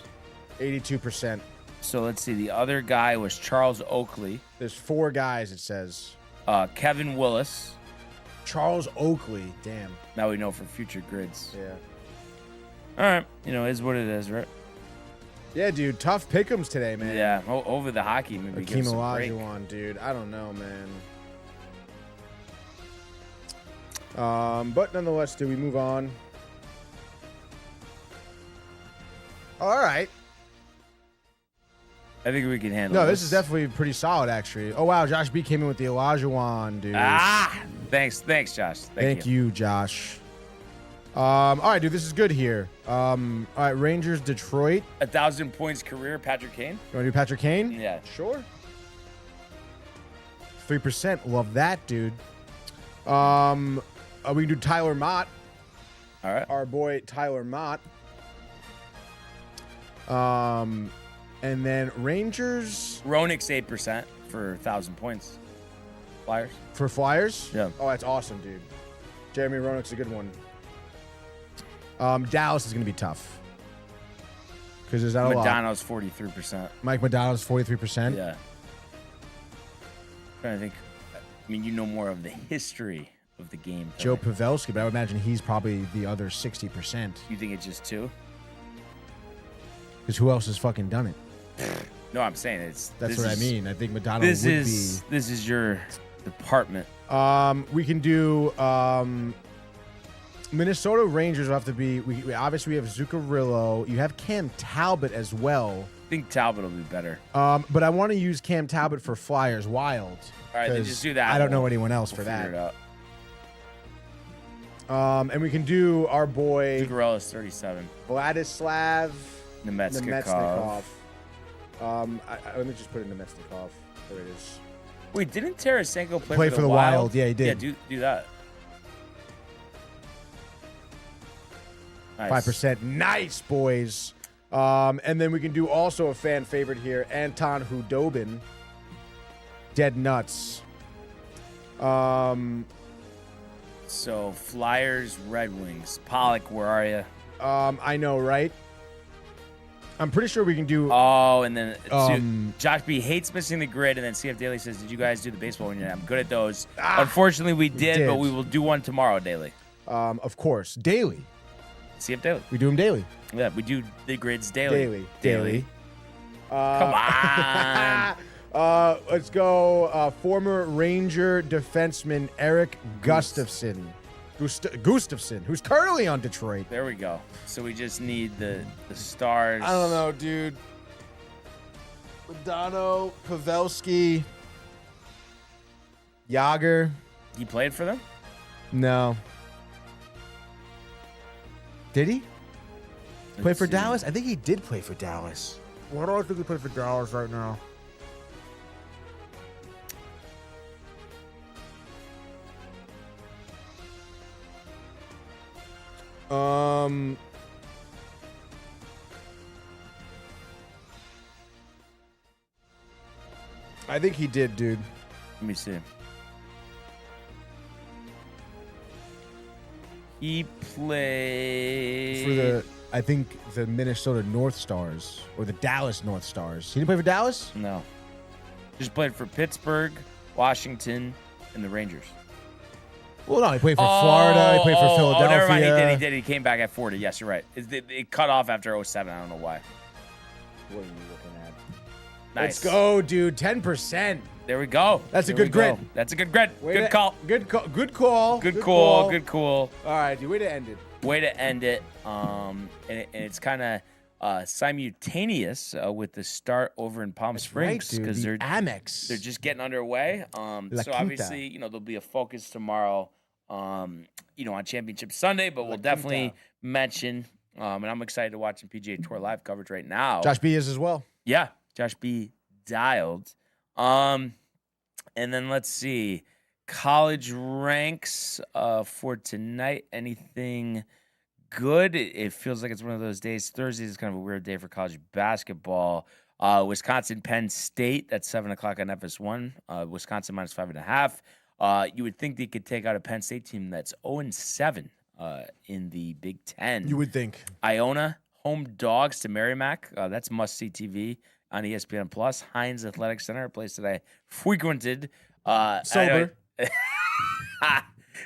82%. So let's see. The other guy was Charles Oakley. There's 4 guys, it says. Kevin Willis. Charles Oakley, damn. Now we know for future grids. Yeah. All right. You know, it is what it is, right? Yeah, dude, tough pick'ems today, man. Yeah. Over the hockey, maybe give Hakeem us a break. Olajuwon, dude. I don't know, man. But nonetheless, do we move on? All right. I think we can handle No, this is definitely pretty solid, actually. Oh, wow. Josh B came in with the Olajuwon, dude. Thanks, Josh. Thank you, Josh. All right, dude, this is good here. All right, Rangers, Detroit. 1,000 points career, Patrick Kane. You want to do Patrick Kane? Yeah. Sure. 3%. Love that, dude. We can do Tyler Mott. All right. Our boy Tyler Mott. And then Rangers. Roenick's 8% for 1,000 points. Flyers. For Flyers? Yeah. Oh, that's awesome, dude. Jeremy Roenick's a good one. Dallas is going to be tough. Because there's not a lot. Madonna's 43%. Mike Madonna's 43%. Yeah. Trying to think. I mean, you know more of the history of the game. Joe Pavelski, but I would imagine he's probably the other 60%. You think it's just 2? Because who else has fucking done it? No, I'm saying That's what I mean. I think Madonna This would is your department. We can do Minnesota Rangers will have to be. We obviously we have Zuccarello. You have Cam Talbot as well. I think Talbot will be better. But I want to use Cam Talbot for Flyers Wild. All right, then just do that. I don't know anyone else for Figure that. it out. And we can do our boy Zuccarello's 37. Vladislav Nemetsnikov. Let me just put in Nemetsnikov. There it is. Wait, didn't Tarasenko Play for the Wild? Yeah, he did. Yeah, do that. Nice. 5%. Nice, boys. And then we can do also a fan favorite here, Anton Hudobin. Dead nuts. So Flyers, Red Wings. Pollock, where are you? I know, right? I'm pretty sure we can do. Oh, and then Josh B hates missing the grid, and then CF Daily says, "Did you guys do the baseball one yet?" I'm good at those. Unfortunately, we did, but we will do one tomorrow, Daily. Of course, daily. CF Daily. We do them daily. Yeah, we do the grids daily. Daily. Come on. Let's go. Former Ranger defenseman Eric Gustafson. Gustafson, who's currently on Detroit. There we go. So we just need the stars. I don't know, dude. Modano, Pavelski, Yager. He played for them? No. Did he play Let's for see. Dallas? I think he did play for Dallas. Why do I think he played for Dallas right now? I think he did, dude. Let me see. He played For the Minnesota North Stars or the Dallas North Stars. He didn't play for Dallas? No. Just played for Pittsburgh, Washington, and the Rangers. Well, no, he played for Florida. He played for Philadelphia. Oh, never mind. He did. He came back at 40. Yes, you're right. It cut off after 07. I don't know why. What are you looking at? Nice. Let's go, dude. 10%. There we go. That's a There good we go. grid. That's a good grid. Way Good to- call. Good call. Good call. Good call. Good call. All right, dude. Way to end it. Way to end it. And it's kind of simultaneous with the start over in Palm Springs dude. because The they're Amex. just getting underway. La So Quinta. obviously, there'll be a focus tomorrow, on Championship Sunday, but we'll definitely mention. And I'm excited to watch some PGA Tour live coverage right now. Josh B is as well. Yeah, Josh B dialed. And then let's see, college ranks for tonight. Anything good? It feels like it's one of those days. Thursday is kind of a weird day for college basketball. Wisconsin, Penn State. That's 7:00 on FS1. Wisconsin minus 5.5. You would think they could take out a Penn State team that's 0-7 in the Big Ten. You would think. Iona, home dogs to Merrimack. That's must-see TV on ESPN Plus. Heinz Athletic Center, a place that I frequented. Sober.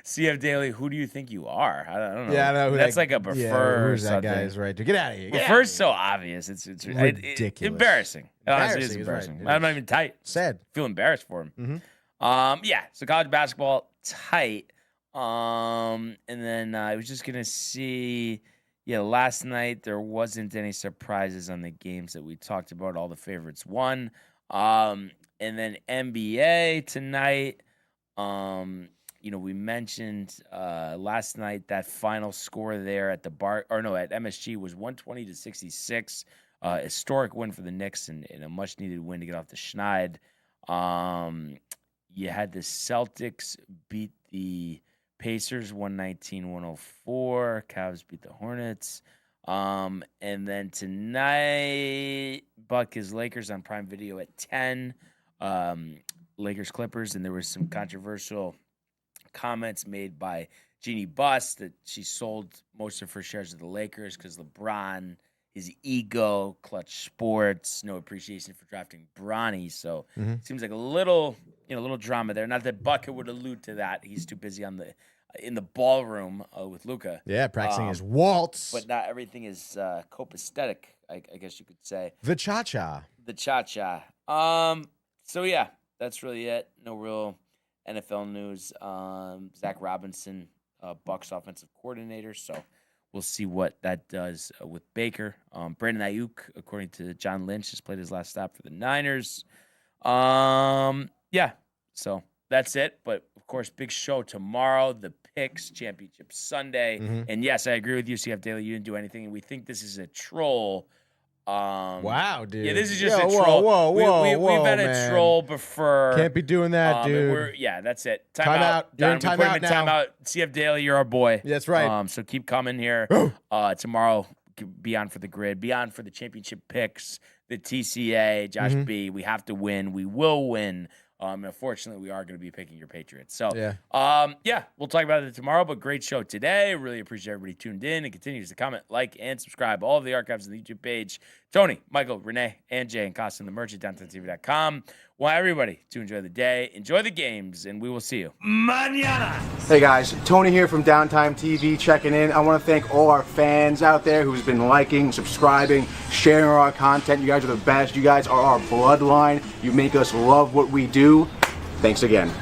CF Daily, who do you think you are? I don't know. Yeah, I know. Who That's that, like a prefer. who's that something. guy is right. Dude, get out of here. Get outta Prefer's here. so obvious. It's Ridiculous. embarrassing. It honestly, it's Embarrassing is right. embarrassing. It I'm not is. even tight. Sad. I feel embarrassed for him. Yeah, so college basketball tight. And then I was just gonna see. Yeah, last night there wasn't any surprises on the games that we talked about. All the favorites won. And then NBA tonight. We mentioned last night that final score there at at MSG was 120-66. Historic win for the Knicks and a much needed win to get off the schneid. You had the Celtics beat the Pacers 119-104. Cavs beat the Hornets. And then tonight, Buck is Lakers on Prime Video at 10. Lakers Clippers, and there was some controversial comments made by Jeannie Buss that she sold most of her shares of the Lakers because LeBron, his ego, Clutch Sports, no appreciation for drafting Bronny. So it seems like a little drama there. Not that Buck would allude to that. He's too busy in the ballroom with Luka. Yeah, practicing his waltz. But not everything is copacetic, I guess you could say. The cha-cha. The cha-cha. So yeah, that's really it. No real NFL news. Zach Robinson, Bucks offensive coordinator. So we'll see what that does with Baker. Brandon Ayuk, according to John Lynch, has played his last stop for the Niners. Yeah, so that's it. But of course, big show tomorrow. The Picks Championship Sunday. And yes, I agree with you, CF Daily. You didn't do anything, and we think this is a troll. Wow, dude. Yeah, this is just Yo, a troll. Whoa, We've had man. a troll before. Can't be doing that, dude. That's it. Time out. You're in Don, we put him in time out timeout. CF Daily, you're our boy. That's right. So keep coming here. Tomorrow, be on for the grid. Be on for the championship picks, the TCA, Josh B. We have to win. We will win. Unfortunately, we are going to be picking your Patriots. So, we'll talk about it tomorrow, but great show today. Really appreciate everybody tuned in and continues to comment, like, and subscribe. All of the archives on the YouTube page. Tony, Michael, Renee, and Jay, and Costa, and the merch at DowntimeTV.com. want everybody to enjoy the day, enjoy the games, and we will see you mañana. Hey guys, Tony here from Downtime TV checking in. I want to thank all our fans out there who's been liking, subscribing, sharing our content. You guys are the best. You guys are our bloodline. You make us love what we do. Thanks again.